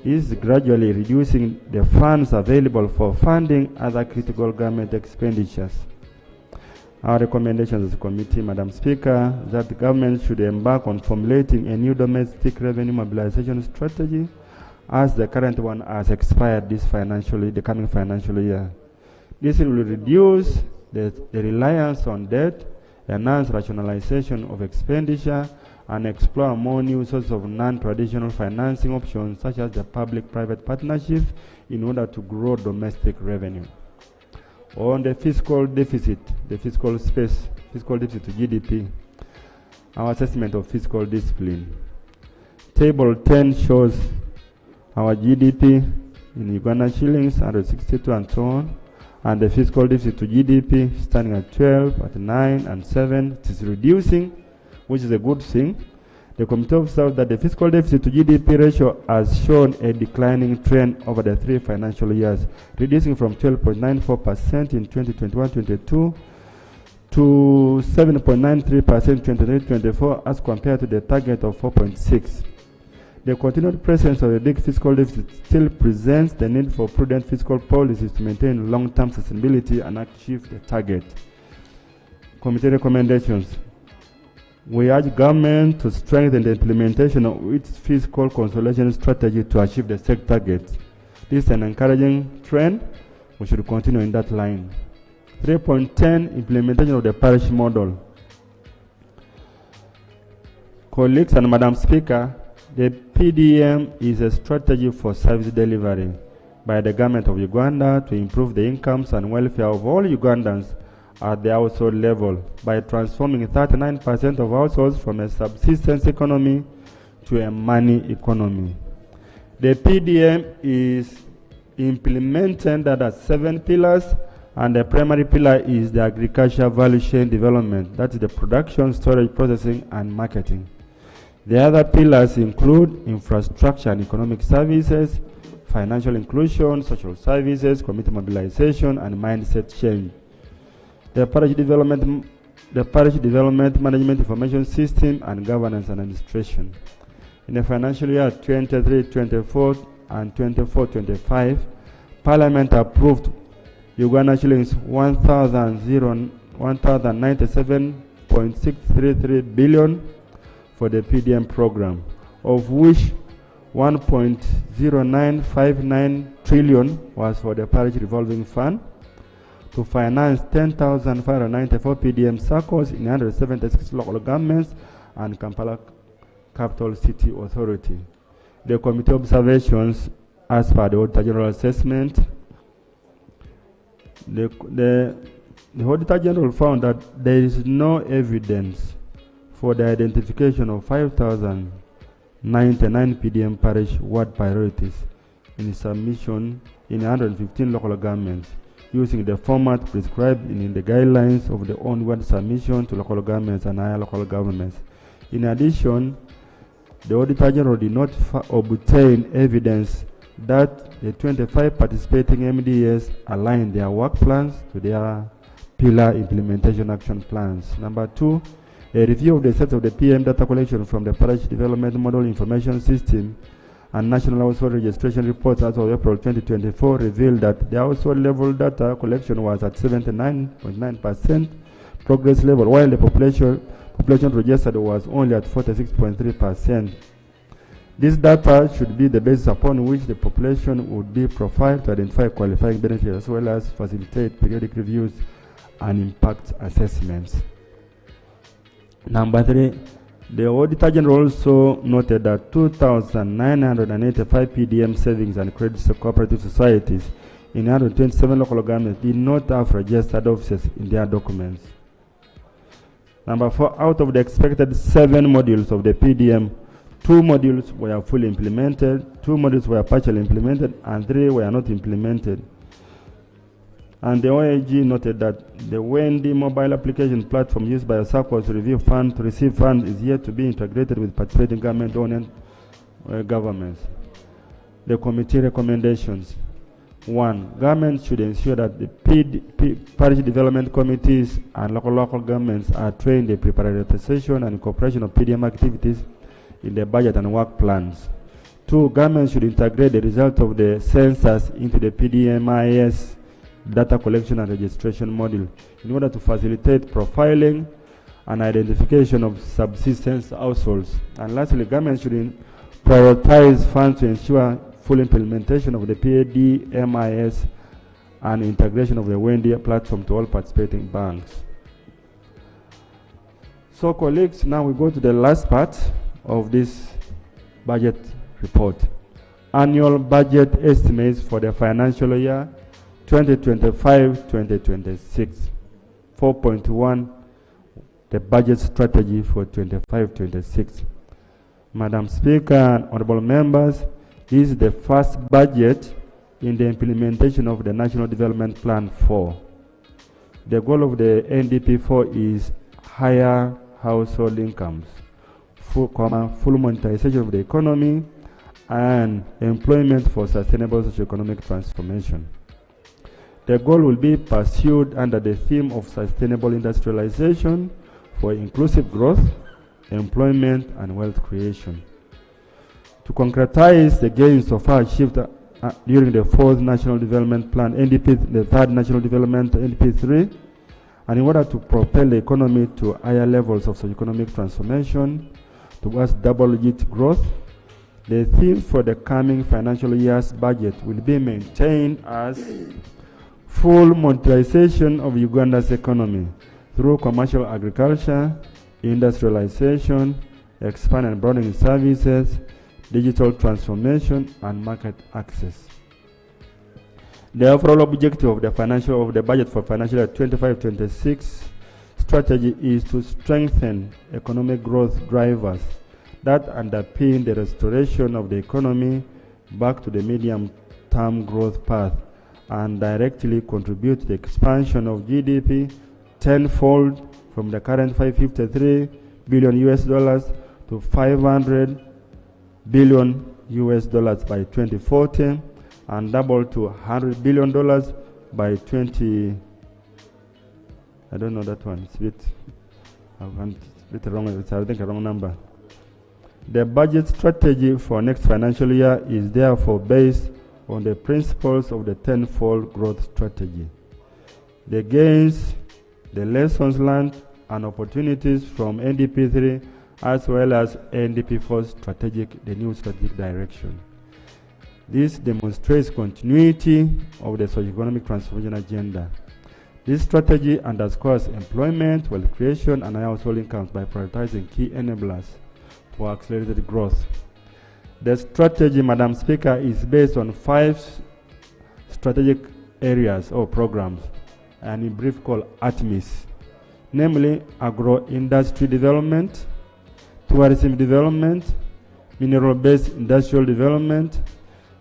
It is gradually reducing the funds available for funding other critical government expenditures. Our recommendations as a committee, Madam Speaker, that the government should embark on formulating a new domestic revenue mobilization strategy, as the current one has expired the coming financial year. This will reduce the reliance on debt, enhance rationalization of expenditure, and explore more new sources of non-traditional financing options, such as the public-private partnership, in order to grow domestic revenue. On the fiscal deficit, the fiscal deficit to GDP, our assessment of fiscal discipline. Table 10 shows our GDP in Uganda shillings, 162 and so on, and the fiscal deficit to GDP standing at 12, at 9, and 7. It is reducing, which is a good thing. The committee observed that the fiscal deficit to GDP ratio has shown a declining trend over the 3 financial years, reducing from 12.94% in 2021-22 to 7.93% in 2023-24 as compared to the target of 4.6. The continued presence of a big fiscal deficit still presents the need for prudent fiscal policies to maintain long-term sustainability and achieve the target. Committee recommendations. We urge government to strengthen the implementation of its fiscal consolidation strategy to achieve the set targets. This is an encouraging trend. We should continue in that line. 3.10 Implementation of the parish model. Colleagues and Madam Speaker, the PDM is a strategy for service delivery by the government of Uganda to improve the incomes and welfare of all Ugandans at the household level by transforming 39% of households from a subsistence economy to a money economy. The PDM is implemented under 7 pillars, and the primary pillar is the agriculture value chain development, that is the production, storage, processing, and marketing. The other pillars include infrastructure and economic services, financial inclusion, social services, community mobilization, and mindset change. The parish development management information system, and governance and administration. In the financial year 23-24 and 24-25, Parliament approved Uganda shillings 1,097.633 billion for the PDM program, of which 1.0959 trillion was for the parish revolving fund to finance 10,594 PDM circles in 176 local governments and Kampala Capital City Authority. The committee observations as per the Auditor General assessment. The Auditor General found that there is no evidence for the identification of 5,099 PDM parish ward priorities in submission in 115 local governments using the format prescribed in the guidelines of the onward submission to local governments and higher local governments. In addition, the Auditor General did not obtain evidence that the 25 participating MDAs align their work plans to their pillar implementation action plans. Number 2, a review of the sets of the PM data collection from the Parish Development Model Information System and National Household Registration Reports as of April 2024 revealed that the household level data collection was at 79.9% progress level, while the population registered was only at 46.3%. This data should be the basis upon which the population would be profiled to identify qualifying benefits as well as facilitate periodic reviews and impact assessments. Number 3, the Auditor General also noted that 2,985 PDM savings and credit cooperative societies in 127 local governments did not have registered officers in their documents. Number 4, out of the expected 7 modules of the PDM, 2 modules were fully implemented, 2 modules were partially implemented, and 3 were not implemented. And the OAG noted that the Wendy mobile application platform used by SACCOs to receive funds is yet to be integrated with participating government-owned governments. The committee recommendations. 1, government should ensure that the parish development committees and local governments are trained in prioritization and incorporation of PDM activities in the budget and work plans. 2, government should integrate the result of the census into the PDMIS data collection and registration module in order to facilitate profiling and identification of subsistence households. And lastly, government should prioritize funds to ensure full implementation of the PDMIS and integration of the Wendy platform to all participating banks. So colleagues, now we go to the last part of this budget report. Annual budget estimates for the financial year 2025-2026. 4.1, the budget strategy for 25-26. Madam Speaker and honorable members, this is the first budget in the implementation of the National Development Plan 4. The goal of the NDP 4 is higher household incomes, full monetization of the economy, and employment for sustainable socio-economic transformation. The goal will be pursued under the theme of sustainable industrialization for inclusive growth, employment, and wealth creation. To concretize the gains so far achieved during the 4th National Development Plan, NDP, the 3rd National Development, NDP 3, and in order to propel the economy to higher levels of socio-economic transformation towards double-digit growth, the theme for the coming financial year's budget will be maintained as full monetization of Uganda's economy through commercial agriculture, industrialization, expand and broadening services, digital transformation, and market access. The overall objective of the budget for financial year 25-26 strategy is to strengthen economic growth drivers that underpin the restoration of the economy back to the medium-term growth path and directly contribute to the expansion of GDP tenfold from the current $553 billion to $500 billion by 2040 and double to $100 billion by 20. I don't know that one. It's a bit wrong. It's I think a wrong number. The budget strategy for next financial year is therefore based on the principles of the tenfold growth strategy. The gains, the lessons learned, and opportunities from NDP 3 as well as NDP 4's the new strategic direction. This demonstrates continuity of the socio-economic transformation agenda. This strategy underscores employment, wealth creation, and household incomes by prioritizing key enablers for accelerated growth. The strategy, Madam Speaker, is based on 5 strategic areas or programs, and in brief called ATMIS, namely agro-industry development, tourism development, mineral-based industrial development,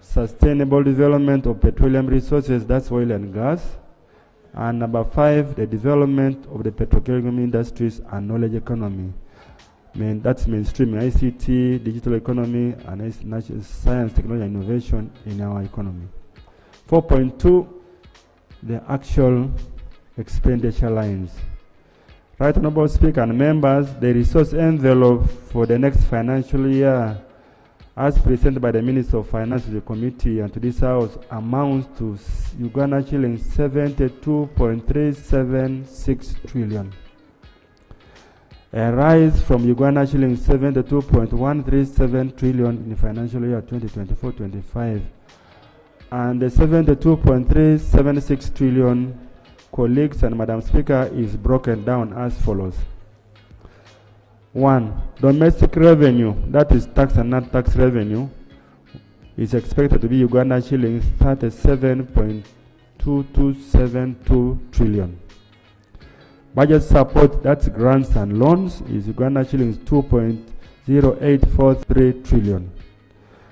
sustainable development of petroleum resources, that's oil and gas, and number 5, the development of the petrochemical industries and knowledge economy. That's mainstreaming ICT, digital economy, and science, technology, and innovation in our economy. 4.2, the actual expenditure lines. Right Honorable Speaker and members, the resource envelope for the next financial year, as presented by the Minister of Finance to the committee and to this House, amounts to Uganda shillings 72.376 trillion. A rise from Uganda shillings 72.137 trillion in financial year 2024-25, and the 72.376 trillion, colleagues and Madam Speaker, is broken down as follows. 1. Domestic revenue, that is tax and non-tax revenue, is expected to be Uganda shillings 37.2272 trillion. Budget support, that's grants and loans, is Uganda shillings 2.0843 trillion.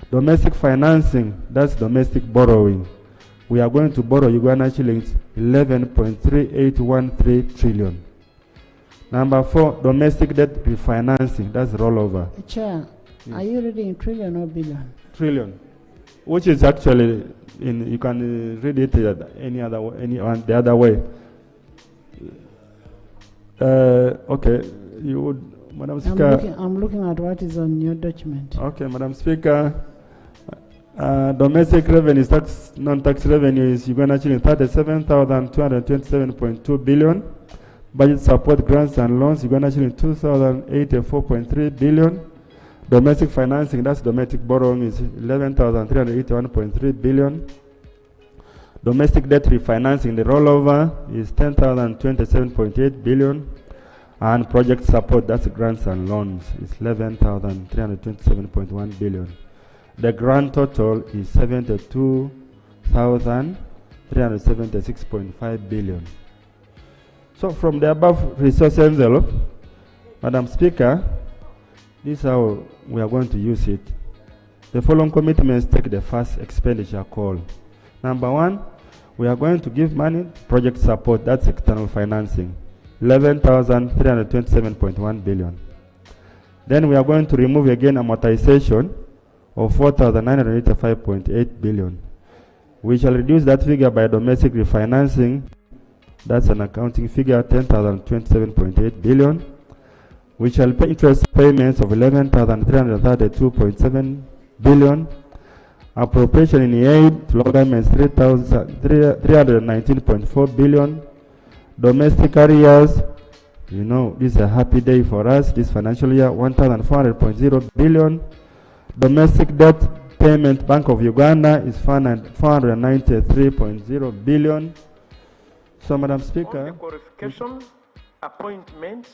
Domestic financing, that's domestic borrowing. We are going to borrow Uganda shillings 11.3813 trillion. Number 4, domestic debt refinancing, that's rollover. Chair, yes. Are you reading trillion or billion? Trillion, which is actually you can read it the other way. Okay, you would, Madam Speaker. I'm looking at what is on your document. Okay, Madam Speaker. Domestic revenue, tax, non-tax revenue is Uganda actually 37,227.2 billion. Budget support, grants and loans, Uganda actually 2,084.3 billion. Domestic financing, that's domestic borrowing, is 11,381.3 billion. Domestic debt refinancing, the rollover, is 10,027.8 billion. And project support, that's grants and loans, is 11,327.1 billion. The grand total is 72,376.5 billion. So from the above resource envelope, Madam Speaker, this is how we are going to use it. The following commitments take the first expenditure call. Number one, we are going to give money project support, that's external financing, 11,327.1 billion. Then we are going to remove again amortization of 4,985.8 billion. We shall reduce that figure by domestic refinancing, that's an accounting figure, 10,027.8 billion. We shall pay interest payments of 11,332.7 billion. Appropriation in aid to local governments 319.4 billion. Domestic arrears, you know, this is a happy day for us this financial year, 1,400.0 billion. Domestic debt payment, Bank of Uganda is 493.0 billion. So, Madam Speaker, on the qualification, appointment,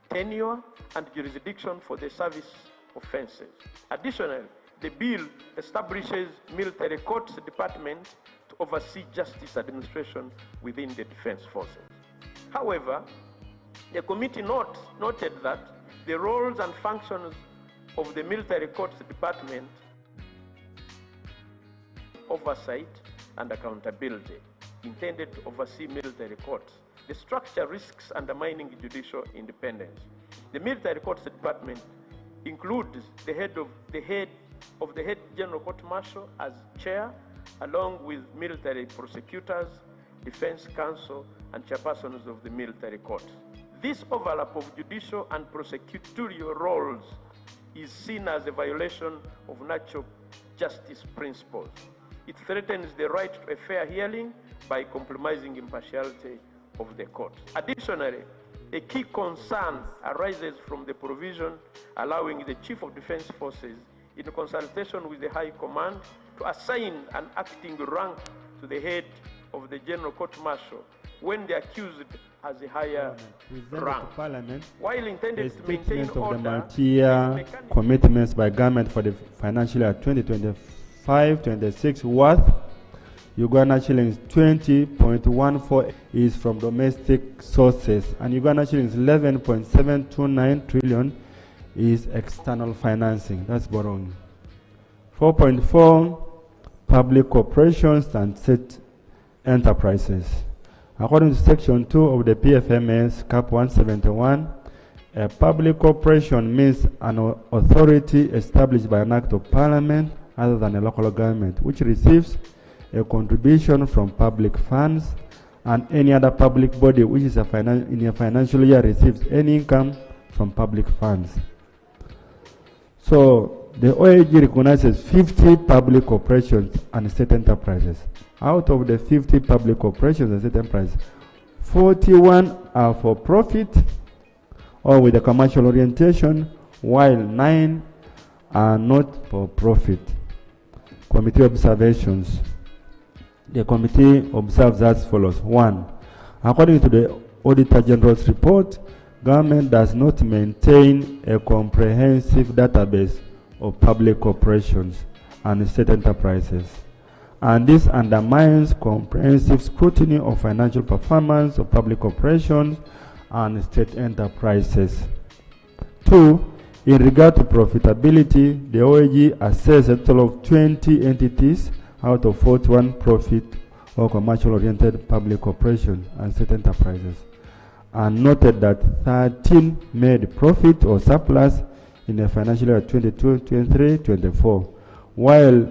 tenure, and jurisdiction for the service offences. Additionally, the bill establishes military courts department to oversee justice administration within the defense forces. However, the committee noted that the roles and functions of the military courts department, oversight and accountability, intended to oversee military courts. The structure risks undermining judicial independence. The military courts department includes the head general court martial as chair, along with military prosecutors, defense counsel, and chairpersons of the military court. This overlap of judicial and prosecutorial roles is seen as a violation of natural justice principles. It threatens the right to a fair hearing by compromising impartiality of the court. Additionally, a key concern arises from the provision allowing the Chief of Defense Forces, in consultation with the High Command, to assign an acting rank to the head of the General Court Martial when the accused has a higher rank. While intended to maintain of the order, multi-year commitments by government for the financial year 2025-26 worth Uganda shillings 20.14 is from domestic sources, and Uganda shillings 11.729 trillion is external financing, that's borrowing. 4.4 public corporations and state enterprises. According to Section 2 of the PFMS, Cap 171, a public corporation means an authority established by an act of parliament other than a local government, which receives a contribution from public funds, and any other public body which is in a financial year receives any income from public funds. So the OAG recognizes 50 public corporations and state enterprises. Out of the 50 public corporations and state enterprises, 41 are for profit or with a commercial orientation, while 9 are not for profit. Committee observations. The committee observes as follows. 1. According to the Auditor General's report, government does not maintain a comprehensive database of public corporations and state enterprises, and this undermines comprehensive scrutiny of financial performance of public corporations and state enterprises. 2. In regard to profitability, the OAG assessed a total of 20 entities out of 41 profit or commercial-oriented public corporations and state enterprises, and noted that 13 made profit or surplus in the financial year 22, 23, 24, while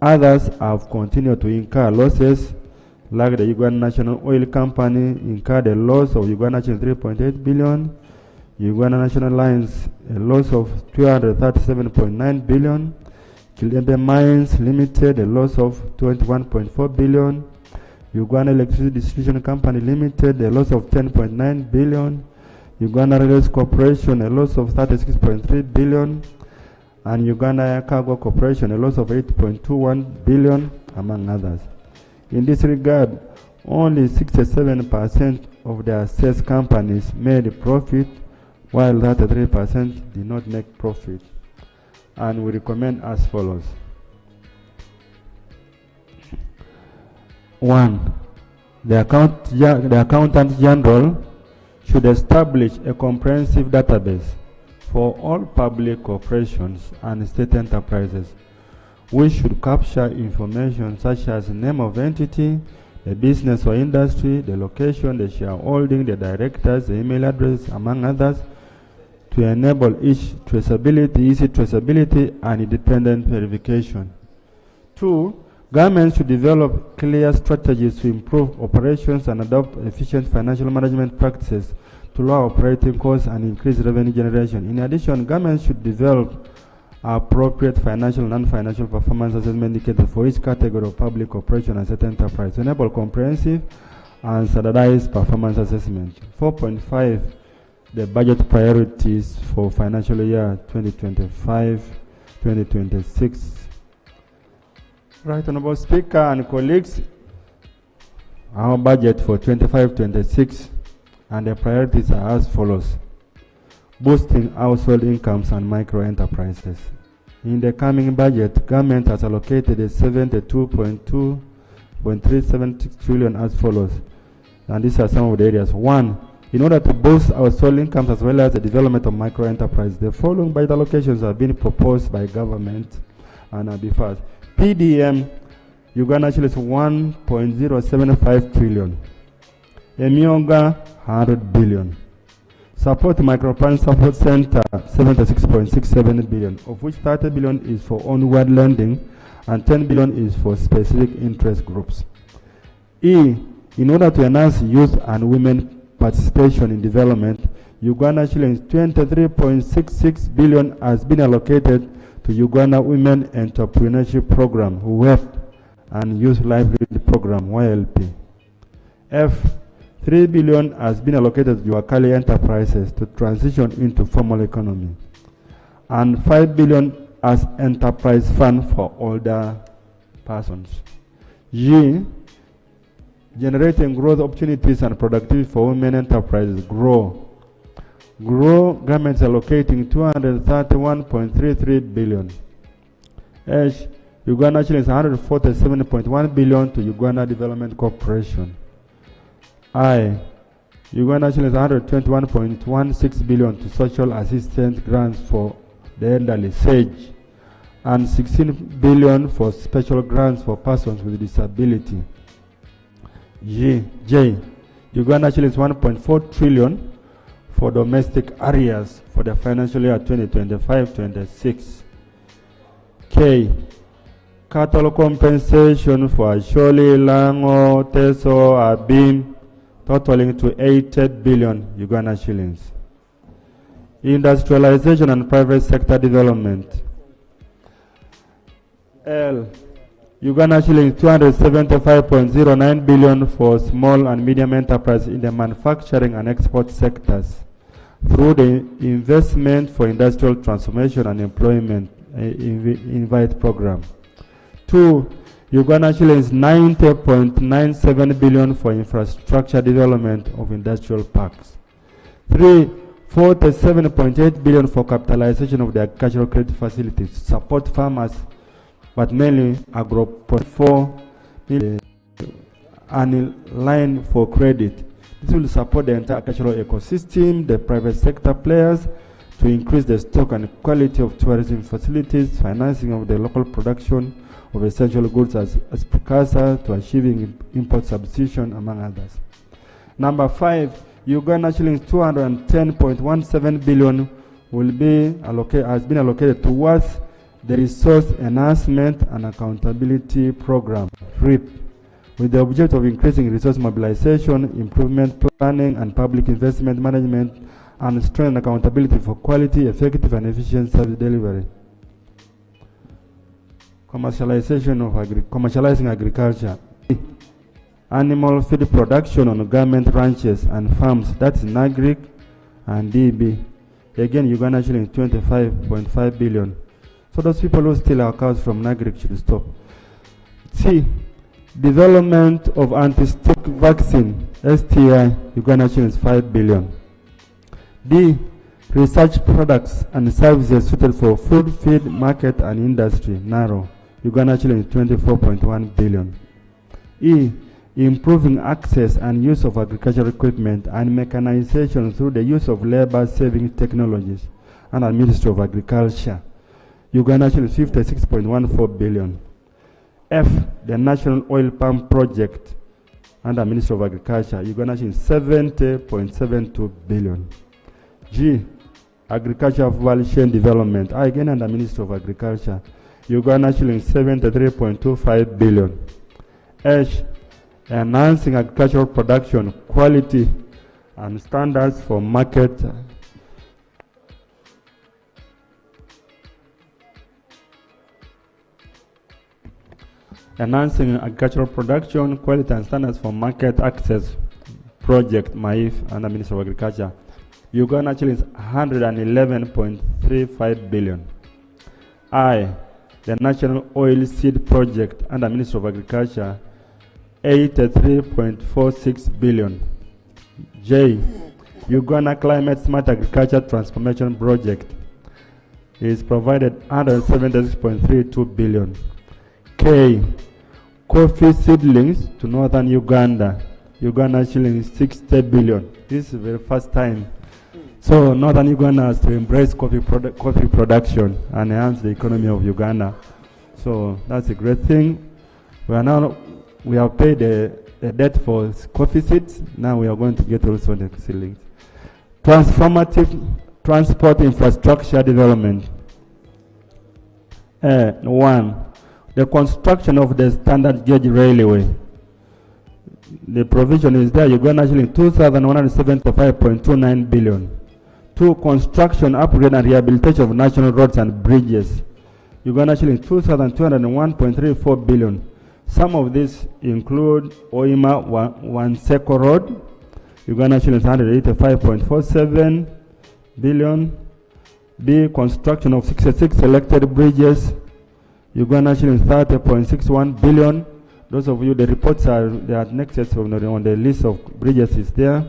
others have continued to incur losses, like the Uganda National Oil Company incurred a loss of Uganda 3.8 billion, Uganda National Lines a loss of 237.9 billion, Kilembe Mines Limited a loss of 21.4 billion, Uganda Electricity Distribution Company Limited a loss of 10.9 billion, Uganda Railways Corporation a loss of 36.3 billion, and Uganda Air Cargo Corporation a loss of 8.21 billion, among others. In this regard, only 67% of the assessed companies made profit, while 33% did not make profit. And we recommend as follows. 1. The Accountant General should establish a comprehensive database for all public corporations and state enterprises, which should capture information such as name of entity, the business or industry, the location, the shareholding, the directors, the email address, among others, to enable easy traceability and independent verification. 2, governments should develop clear strategies to improve operations and adopt efficient financial management practices to lower operating costs and increase revenue generation. In addition, governments should develop appropriate financial and non-financial performance assessment indicators for each category of public operation and state enterprise to enable comprehensive and standardized performance assessment. 4.5, the budget priorities for financial year 2025-2026. Right, Honorable Speaker and colleagues, our budget for 25-26 and the priorities are as follows. Boosting household incomes and micro enterprises. In the coming budget, government has allocated a 72.376 trillion as follows. And these are some of the areas. 1, in order to boost household incomes as well as the development of micro enterprises, the following budget allocations have been proposed by government and are be first. PDM, Uganda shillings 1.075 trillion. Emioga, 100 billion. Support Microfinance Support Center, 76.67 billion, of which 30 billion is for onward lending and 10 billion is for specific interest groups. E, in order to enhance youth and women participation in development, Uganda shillings 23.66 billion has been allocated to Uganda Women Entrepreneurship Program, WEP, and Youth Livelihood Program, YLP. F, 3 billion has been allocated to Uakali enterprises to transition into formal economy, and 5 billion as enterprise fund for older persons. G, generating growth opportunities and productivity for women enterprises, GROW. GROW, government allocating 231.33 billion. H, Uganda shillings 147.1 billion to Uganda Development Corporation. I, Uganda shillings 121.16 billion to social assistance grants for the elderly, SAGE, and 16 billion for special grants for persons with disability. J, Uganda shillings 1.4 trillion for domestic areas for the financial year 2025-26. K, cattle compensation for Asholi, Lango, Teso, Abim, totaling to 80 billion Uganda shillings. Industrialization and private sector development. L, Uganda shillings 275.09 billion for small and medium enterprises in the manufacturing and export sectors through the Investment for Industrial Transformation and Employment Invite program. 2, Uganda shillings 90.97 billion for infrastructure development of industrial parks. 3, 47.8 billion for capitalization of the agricultural credit facilities to support farmers, but mainly agro 4 million and line for credit. This will support the entire agricultural ecosystem, the private sector players, to increase the stock and quality of tourism facilities, financing of the local production of essential goods as precursor to achieving import substitution, among others. Number 5, Uganda shillings 210.17 billion will be has been allocated towards the Resource Enhancement and Accountability Program, REAP, with the objective of increasing resource mobilization, improvement planning, and public investment management, and strengthen accountability for quality, effective, and efficient service delivery. Commercializing agriculture. Animal feed production on government ranches and farms, that's NAGRIC and DB. Again, Uganda shilling 25.5 billion. So those people who steal our cows from NAGRIC should stop. C, development of anti-stick vaccine, STI, Uganda shillings 5 billion. D, research products and services suited for food, feed, market, and industry, NARO, Uganda shillings 24.1 billion. E, improving access and use of agricultural equipment and mechanization through the use of labor-saving technologies, and Ministry of Agriculture, Uganda shillings 56.14 billion. F, the National Oil Palm Project under Ministry of Agriculture, Uganda shillings 70.72 billion. G, Agriculture Value Chain Development, again under Ministry of Agriculture, Uganda shillings 73.25 billion. H, enhancing agricultural production, quality and standards for market. Enhancing agricultural production, quality and standards for market access project, MAIF, under Ministry of Agriculture. Uganda shillings 111.35 billion. I, the National Oil Seed Project under Ministry of Agriculture, 83.46 billion. J, Uganda Climate Smart Agriculture Transformation Project is provided 176.32 billion. K, coffee seedlings to northern Uganda, Uganda shillings 60 billion. This is the very first time. So northern Uganda has to embrace coffee production and enhance the economy of Uganda. So that's a great thing. We have paid the debt for coffee seeds. Now we are going to get also the seedlings. Transformative transport infrastructure development. 1. The construction of the standard gauge railway. The provision is there. Uganda shilling 2,175.29 billion. 2. Construction, upgrade and rehabilitation of national roads and bridges. Uganda shilling 2,201.34 billion. Some of these include Oima Wanseko Road, Uganda shillings 185.47 billion. B. Construction of 66 selected bridges, Uganda shillings 30.61 billion. Those of you, the reports are next on the list of bridges is there.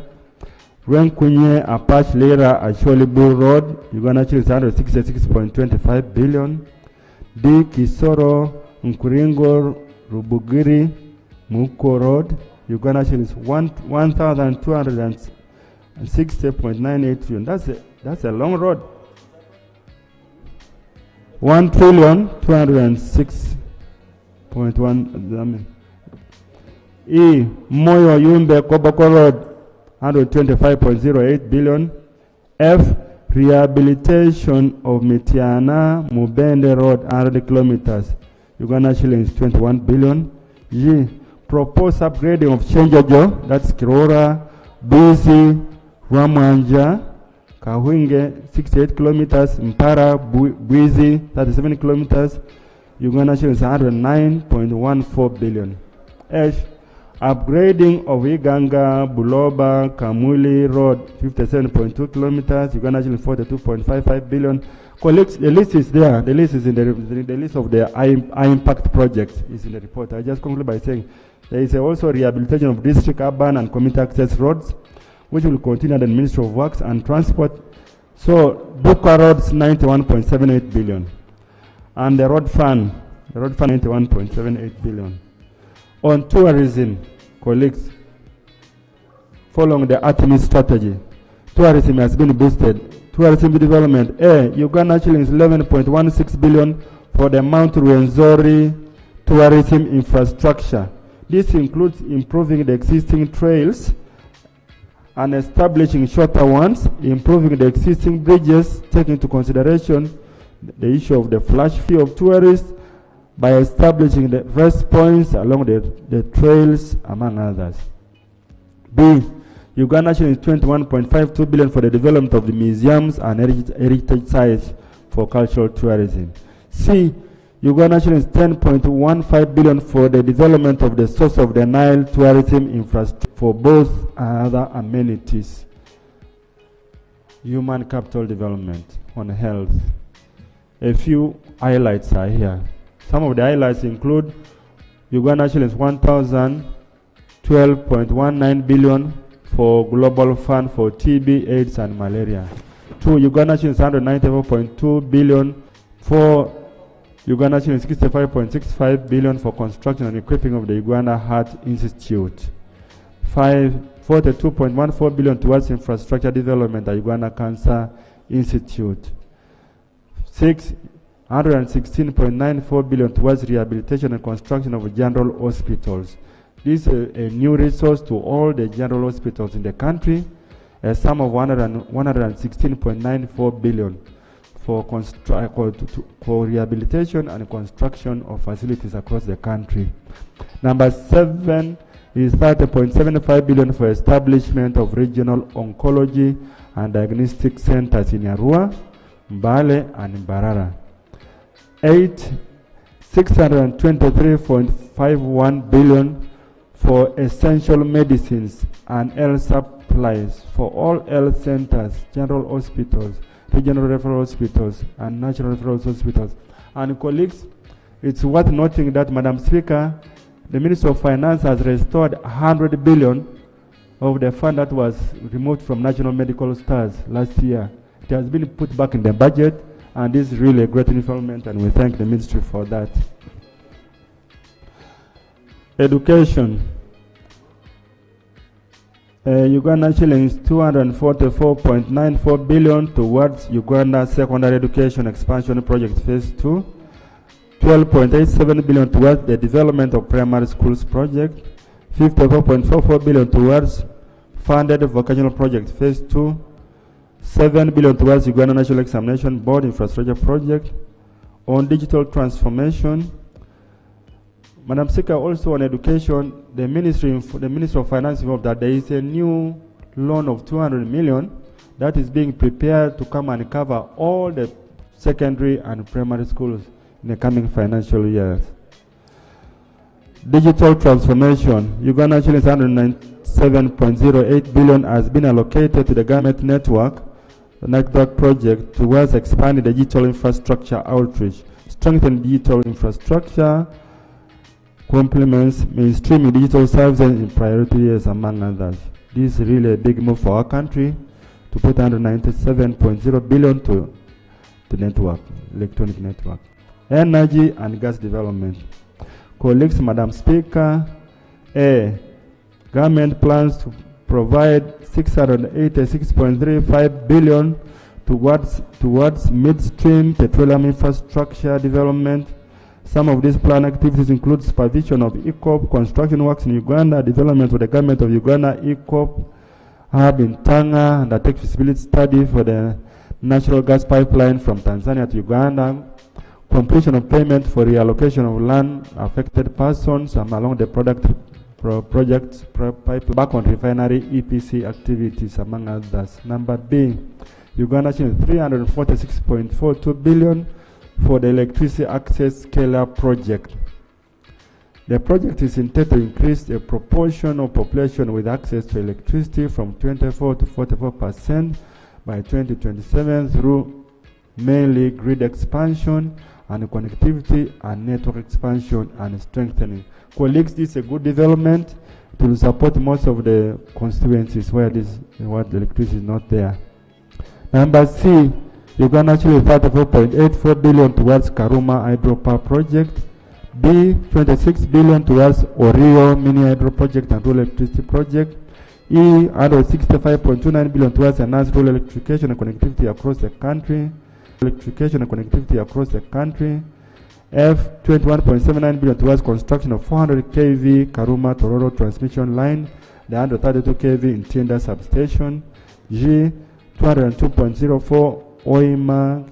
Renkunye Apache Lera Asholibu Road, Uganda shillings 166.25 billion. D. Kisoro Nkuringo Rubugiri Muko Road, Uganda shillings 1,260.98 trillion. That's a long road. 1,206.1. E. Moyo Yumbe Koboko Road, 125.08 billion. F. Rehabilitation of Mitiana Mubende Road, 100 kilometers, Uganda shillings 21 billion. G. Proposed upgrading of Chenjojo, that's Kirora, Buzi, Ramanja, Kahwinge, 68 kilometers, Mpara, Buizi, 37 kilometers, Uganda shillings 109.14 billion. H. Upgrading of Iganga, Buloba, Kamuli Road, 57.2 kilometers, Uganda shillings 42.55 billion. Colleagues, the list is there. The list is in the list of the high impact projects is in the report. I just conclude by saying there is also rehabilitation of district, urban, and community access roads, which will continue at the Ministry of Works and Transport. So, Buka Roads 91.78 billion, and the road fund 91.78 billion. On tourism, colleagues, following the Artemis strategy, tourism has been boosted. Tourism development, Uganda shillings 11.16 billion for the Mount Rwenzori tourism infrastructure. This includes improving the existing trails and establishing shorter ones, improving the existing bridges, taking into consideration the issue of the flash fee of tourists by establishing the rest points along the trails, among others. B. Uganda shillings 21.52 billion for the development of the museums and heritage sites for cultural tourism. C. Uganda shillings 10.15 billion for the development of the source of the Nile tourism infrastructure for both other amenities. Human capital development on health. A few highlights are here. Some of the highlights include Uganda shillings 1,012.19 billion for Global Fund for TB, AIDS, and malaria. 2. Uganda shillings 194.2 billion for Uganda shillings 65.65 billion for construction and equipping of the Uganda Heart Institute. 5. 42.14 billion towards infrastructure development at Uganda Cancer Institute. 6. 116.94 billion towards rehabilitation and construction of general hospitals. This is a new resource to all the general hospitals in the country, a sum of 116.94 billion for rehabilitation and construction of facilities across the country. Number 7 is 30.75 billion for establishment of regional oncology and diagnostic centers in Arua, Mbale, and Mbarara. 8, 623.51 billion for essential medicines and health supplies for all health centers, general hospitals, regional referral hospitals, and national referral hospitals. And colleagues, it's worth noting that, Madam Speaker, the Minister of Finance has restored 100 billion of the fund that was removed from national medical stars last year. It has been put back in the budget, and this is really a great development, and we thank the ministry for that. Education. Uganda shillings 244.94 billion towards Uganda Secondary Education Expansion Project Phase 2. 12.87 billion towards the development of primary schools project. 54.44 billion towards funded vocational project Phase 2. 7 billion towards Uganda National Examination Board infrastructure project. On digital transformation, Madam Speaker, also on education, the Ministry of Finance involved that there is a new loan of 200 million that is being prepared to come and cover all the secondary and primary schools in the coming financial years. Digital transformation, Uganda shillings 197.08 billion has been allocated to the government network project towards expanding the digital infrastructure outreach, strengthen digital infrastructure, complements mainstreaming digital services in priority areas, among others. This is really a big move for our country to put 197.0 billion to the network, electronic network. Energy and gas development. Colleagues, Madam Speaker, government plans to provide 686.35 billion towards midstream petroleum infrastructure development. Some of these planned activities include supervision of ECOP construction works in Uganda, development of the government of Uganda ECOP hub in Tanga, and a feasibility study for the natural gas pipeline from Tanzania to Uganda, completion of payment for reallocation of land affected persons along the project pipeline refinery EPC activities, among others. Number B, Uganda 346.42 billion for the electricity access scale-up project. The project is intended to increase the proportion of population with access to electricity from 24 to 44% by 2027 through mainly grid expansion and connectivity and network expansion and strengthening. Colleagues, this is a good development to support most of the constituencies where the electricity is not there. Number C, Uganda actually 34.84 billion towards Karuma hydropower project. B, 26 billion towards Orio mini hydro project and rural electricity project. E, 165.29 billion towards enhanced rural electrification and connectivity across the country. F, 21.79 billion towards construction of 400 kV Karuma Tororo transmission line, the 132 kV in Tienda substation. G, 202.04 Oima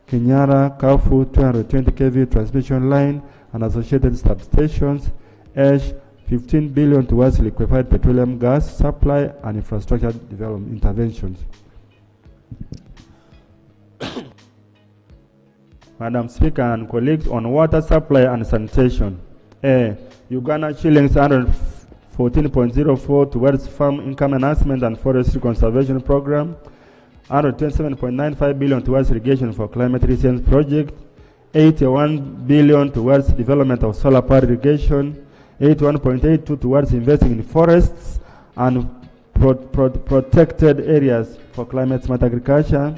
Kenyara Kafu 220 kV transmission line and associated substations. H, 15 billion towards liquefied petroleum gas supply and infrastructure development interventions. Madam Speaker and colleagues, on water supply and sanitation. A, Uganda shillings 114.04 towards farm income enhancement and forestry conservation program. 127.95 billion towards irrigation for climate resilience project. 81 billion towards development of solar power irrigation. 81.82 towards investing in forests and protected areas for climate smart agriculture.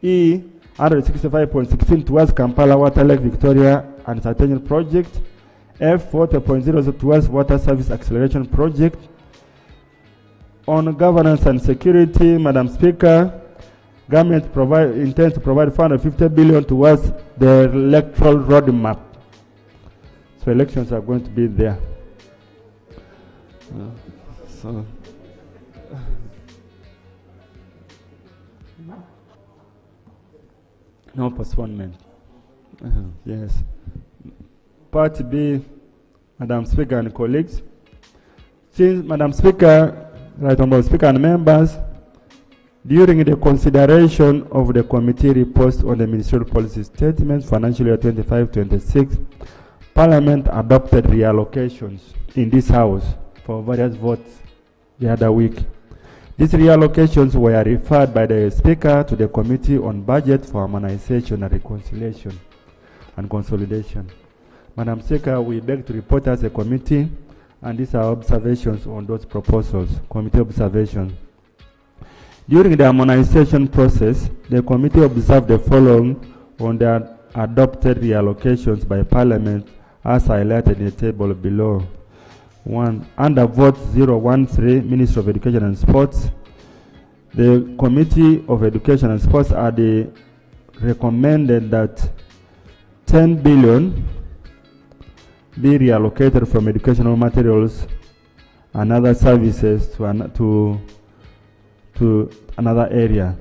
E, 165.16 towards Kampala Water Lake Victoria and Sanitation project. F, 40.00 towards water service acceleration project. On governance and security, Madam Speaker, Government intends to provide 450 billion towards the electoral roadmap. So elections are going to be there. So no postponement. Yes. Part B, Madam Speaker and colleagues. Since Madam Speaker, Right Honourable Speaker and members, during the consideration of the committee reports on the ministerial policy statements financial year 25-26, Parliament adopted reallocations in this House for various votes the other week. These reallocations were referred by the Speaker to the Committee on Budget for Harmonization and Reconciliation and Consolidation. Madam Speaker, we beg to report as a committee, and these are observations on those proposals, committee observations. During the harmonization process, the committee observed the following on the adopted reallocations by Parliament as highlighted in the table below. 1. Under vote 013, Ministry of Education and Sports, the Committee of Education and Sports recommended that 10 billion be reallocated from educational materials and other services to another area.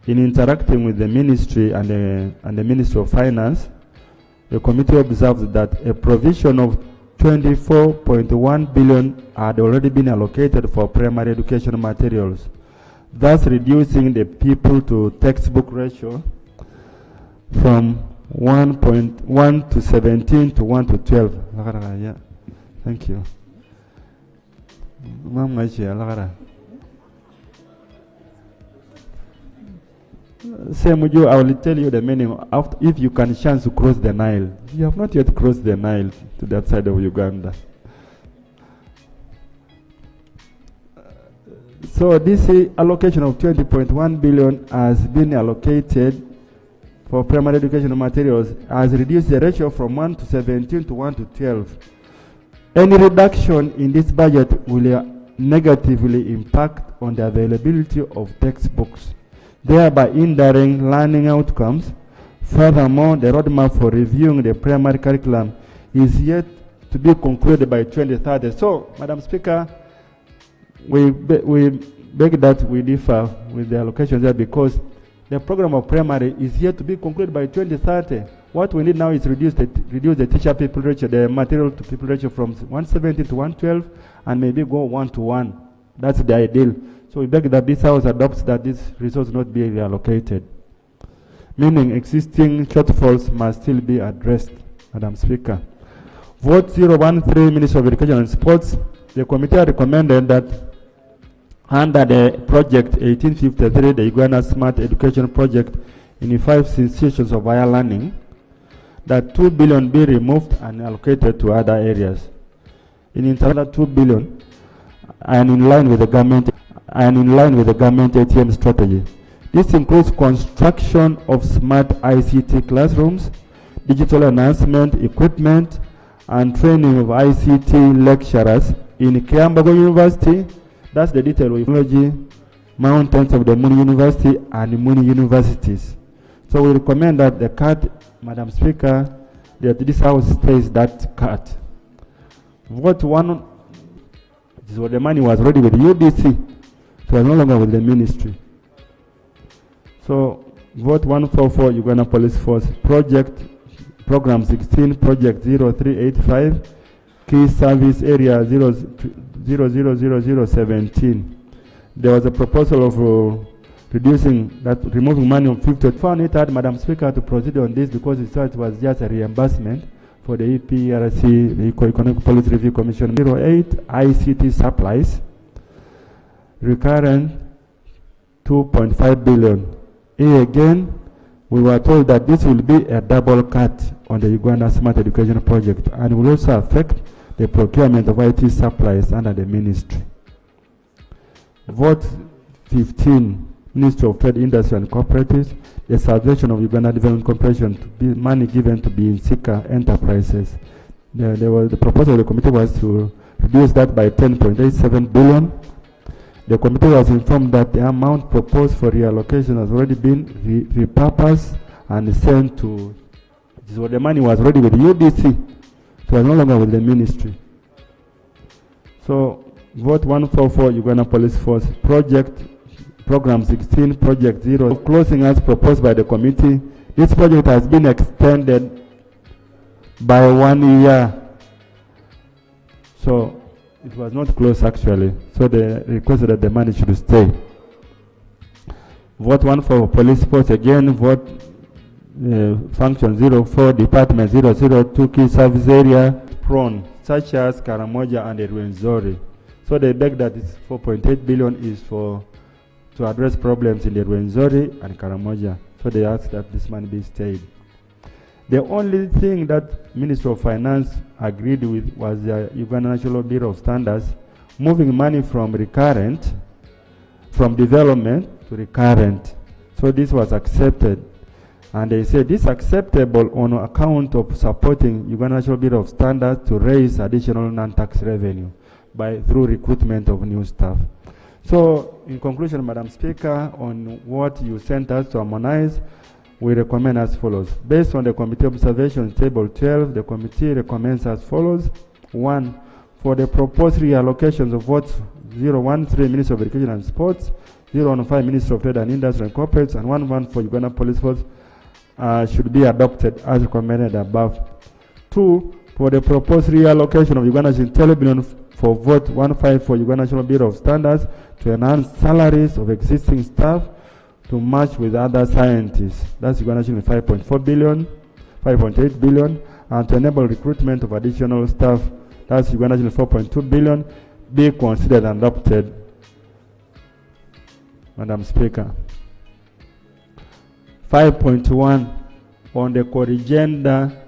In interacting with the ministry and the Ministry of Finance, the committee observed that a provision of 24.1 billion had already been allocated for primary education materials, thus reducing the people to textbook ratio from 1.1 to 17 to 1 to 12. Yeah. Thank you. Same with you, I will tell you the meaning. After, if you can chance to cross the Nile, you have not yet crossed the Nile to that side of Uganda. So this allocation of 20.1 billion has been allocated for primary educational materials, has reduced the ratio from 1 to 17 to 1 to 12. Any reduction in this budget will negatively impact on the availability of textbooks, thereby hindering learning outcomes. Furthermore, the roadmap for reviewing the primary curriculum is yet to be concluded by 2030. So, Madam Speaker, we beg that we differ with the allocations there because the program of primary is yet to be concluded by 2030. What we need now is reduce the teacher-people ratio, the material-to-people ratio from 170 to 112, and maybe go 1-to-1. That's the ideal. So we beg that this House adopts that this resource not be reallocated, meaning existing shortfalls must still be addressed, Madam Speaker. Vote 013, Minister of Education and Sports. The committee recommended that under the project 1853, the Uganda Smart Education Project in the 5 institutions of higher learning, that 2 billion be removed and allocated to other areas. In internal 2 billion, and in line with the government ATM strategy. This includes construction of smart ICT classrooms, digital enhancement equipment, and training of ICT lecturers in Kiambago University. That's the detail of technology, mountains of the Muni University and Muni Universities. So we recommend that the cut, Madam Speaker, that this House stays that cut. Vote 1, so the money was already with the UDC, it was no longer with the ministry. So vote 144, Uganda Police Force, program 16, project 0385, key service area 00017. There was a proposal of removing money of 50. Found it hard, Madam Speaker, to proceed on this because it was just a reimbursement for the EPRC, the Economic Policy Review Commission. 08 ICT supplies, recurrent 2.5 billion. Here again, we were told that this will be a double cut on the Uganda Smart Education Project and will also affect the procurement of IT supplies under the ministry. Vote 15, Ministry of Trade, Industry and Cooperatives, the salvation of Uganda Development Corporation to be money given to be in Sika enterprises. The proposal of the committee was to reduce that by 10.87 billion. The committee was informed that the amount proposed for reallocation has already been repurposed and sent to, so the money was already with the UDC. It was no longer with the ministry. So vote 144 Uganda Police Force Program 16, Project 0, closing as proposed by the committee. This project has been extended by 1 year. So it was not closed actually. So they requested that the money should stay. Vote 1 for Police Force again. Vote Function 04, Department 002, Key Service Area, prone, such as Karamoja and Rwenzori. So they beg that this 4.8 billion is to address problems in the Rwenzori and Karamoja. So they asked that this money be stayed. The only thing that Ministry of Finance agreed with was the Uganda National Bureau of Standards moving money from development to recurrent. So this was accepted. And they said this is acceptable on account of supporting Uganda National Bureau of Standards to raise additional non-tax revenue through recruitment of new staff. So in conclusion, Madam Speaker, on what you sent us to harmonize, we recommend as follows. Based on the committee observation table 12, the committee recommends as follows. 1, for the proposed reallocations of votes 013 Ministry of Education and Sports, 015 Ministry of Trade and Industry and Corporates, and 11 for Uganda Police Force should be adopted as recommended above. 2, for the proposed reallocation of Uganda 10 billion for vote 15 for Uganda National Bureau of Standards to enhance salaries of existing staff to match with other scientists. That's Uganda 5.4 billion, 5.8 billion, and to enable recruitment of additional staff. That's Uganda 4.2 billion, be considered and adopted. Madam Speaker. 5.1 on the corrigenda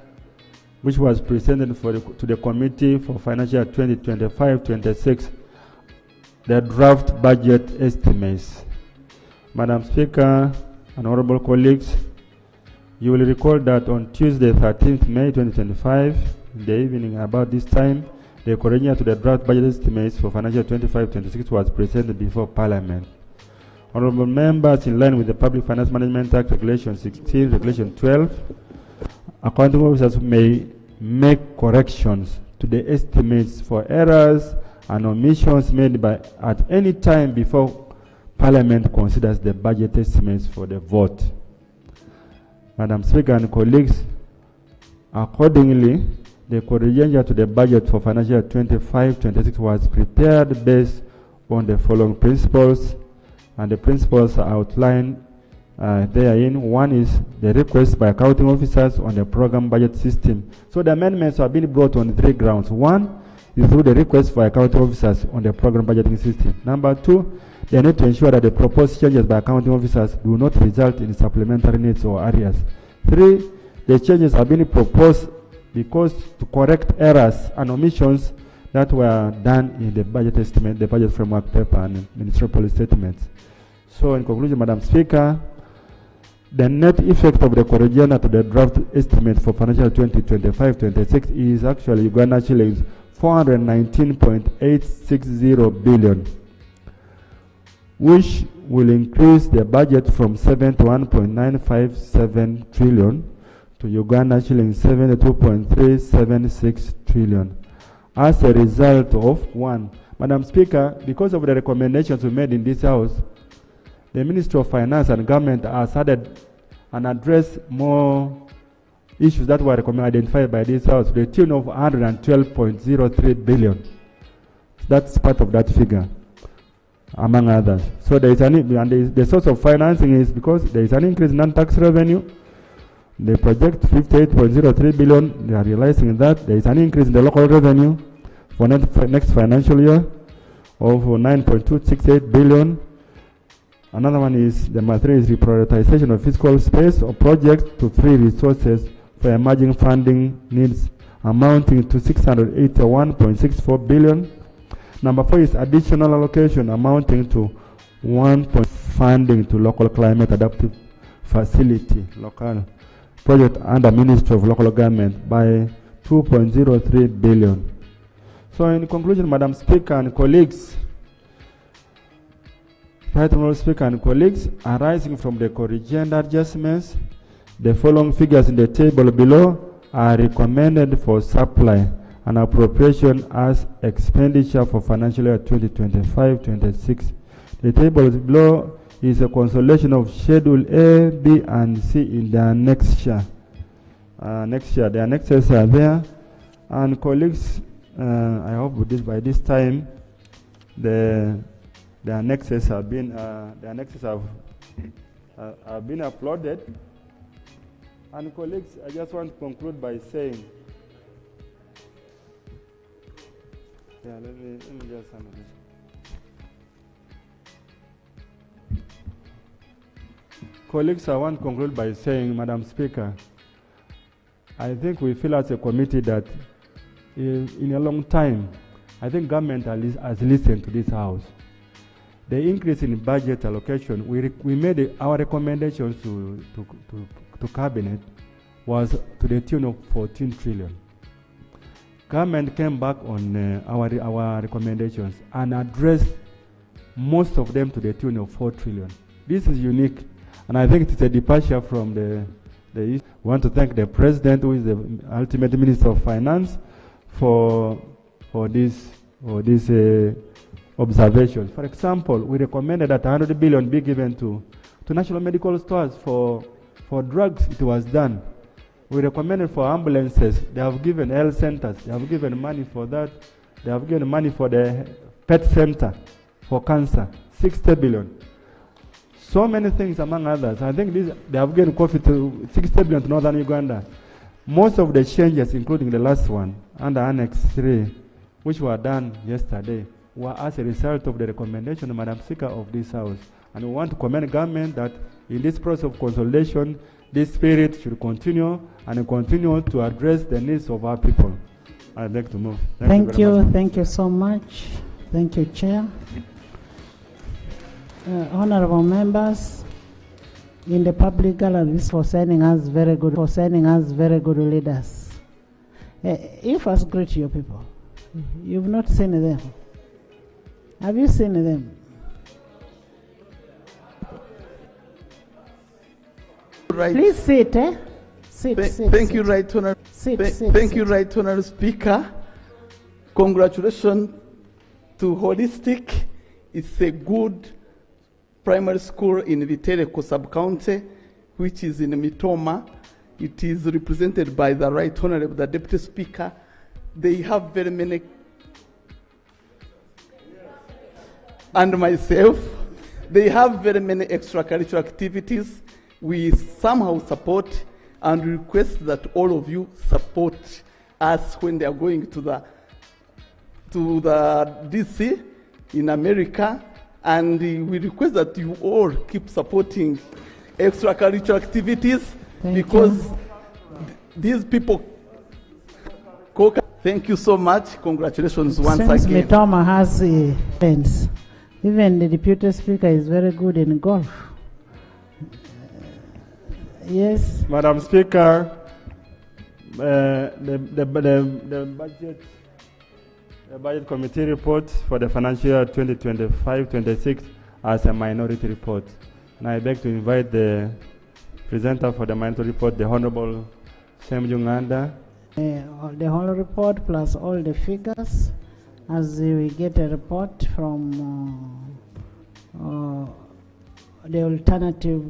which was presented to the Committee for Financial Year 2025-26, the draft budget estimates. Madam Speaker and honorable colleagues, you will recall that on Tuesday, 13th May 2025, in the evening about this time, the corrigenda to the draft budget estimates for financial 25-26 was presented before Parliament. Honorable members, in line with the Public Finance Management Act, Regulation 16, Regulation 12, accounting officers may make corrections to the estimates for errors and omissions made at any time before Parliament considers the budget estimates for the vote. Madam Speaker and colleagues, accordingly, the corrigenda to the budget for financial year 25-26 was prepared based on the following principles, and the principles are outlined therein. One is the request by accounting officers on the program budget system. So the amendments are being brought on 3 grounds. One is through the request for accounting officers on the program budgeting system. Number 2, they need to ensure that the proposed changes by accounting officers do not result in supplementary needs or areas. 3, the changes are being proposed because to correct errors and omissions that were done in the budget estimate, the budget framework paper, and ministerial policy statements. So in conclusion, Madam Speaker, the net effect of the corrigenda to the draft estimate for financial 2025-26 is actually Uganda shillings 419.860 billion, which will increase the budget from 71.957 trillion to Uganda shillings 72.376 trillion. As a result of, 1, Madam Speaker, because of the recommendations we made in this House, the Ministry of Finance and Government has added and addressed more issues that were identified by this House to the tune of 112.03 billion. That's part of that figure, among others. So there is the source of financing is because there is an increase in non-tax revenue. They project 58.03 billion. They are realizing that there is an increase in the local revenue for next financial year of 9.268 billion. Another one is the matter is reprioritization of fiscal space or projects to free resources for emerging funding needs amounting to 681.64 billion. Number 4 is additional allocation amounting to 1 funding to local climate adaptive facility, local project under Ministry of Local Government by 2.03 billion. So in conclusion, Madam Speaker and colleagues, Right Honourable Speaker and colleagues, arising from the corrigenda adjustments, the following figures in the table below are recommended for supply and appropriation as expenditure for financial year 2025-26. The table below is a consolidation of Schedule A, B, and C in the annexure. The annexes are there, and colleagues, I hope with this, by this time the annexes have been uploaded. And colleagues, I just want to conclude by saying, let me just handle this. Colleagues, I want to conclude by saying, Madam Speaker, I think we feel as a committee that in a long time, I think government has listened to this House. The increase in budget allocation, we made our recommendations to Cabinet was to the tune of 14 trillion. Government came back on our recommendations and addressed most of them to the tune of 4 trillion. This is unique, and I think it's a departure from the we want to thank the President, who is the ultimate Minister of Finance, for this observation. For example, we recommended that 100 billion be given to national medical stores for drugs. It was done. We recommended for ambulances. They have given health centers. They have given money for that. They have given money for the pet center for cancer, 60 billion. So many things among others. I think they have given coffee to 60 billion to northern Uganda. Most of the changes, including the last one, under Annex 3, which were done yesterday, were as a result of the recommendation, Madam Speaker, of this House. And we want to commend government that in this process of consolidation, this spirit should continue and continue to address the needs of our people. I'd like to move. Thank you. Thank you so much. Thank you, Chair. Honorable members in the public gallery, for sending us very good leaders. You first greet your people. You've not seen them. Have you seen them? Right. Please sit, eh? Sit. Thank you, Right Honourable. Thank you, Right Honourable Speaker. Congratulations to Holistic. It's a good primary school in Vitereko sub-county, which is in Mitoma. It is represented by the Right Honourable, the Deputy Speaker. They have very many, and myself, they have very many extracurricular activities. We somehow support and request that all of you support us when they are going to the DC in America, and we request that you all keep supporting extracurricular activities. Because these people. Thank you so much. Congratulations once Since again. Mitoma has friends. Even the Deputy Speaker is very good in golf. Yes. Madam Speaker, the budget committee report for the financial year 2025-26 as a minority report. And I beg to invite the presenter for the minority report, the Honorable Sam Uganda. The whole report plus all the figures, as we get a report from the alternative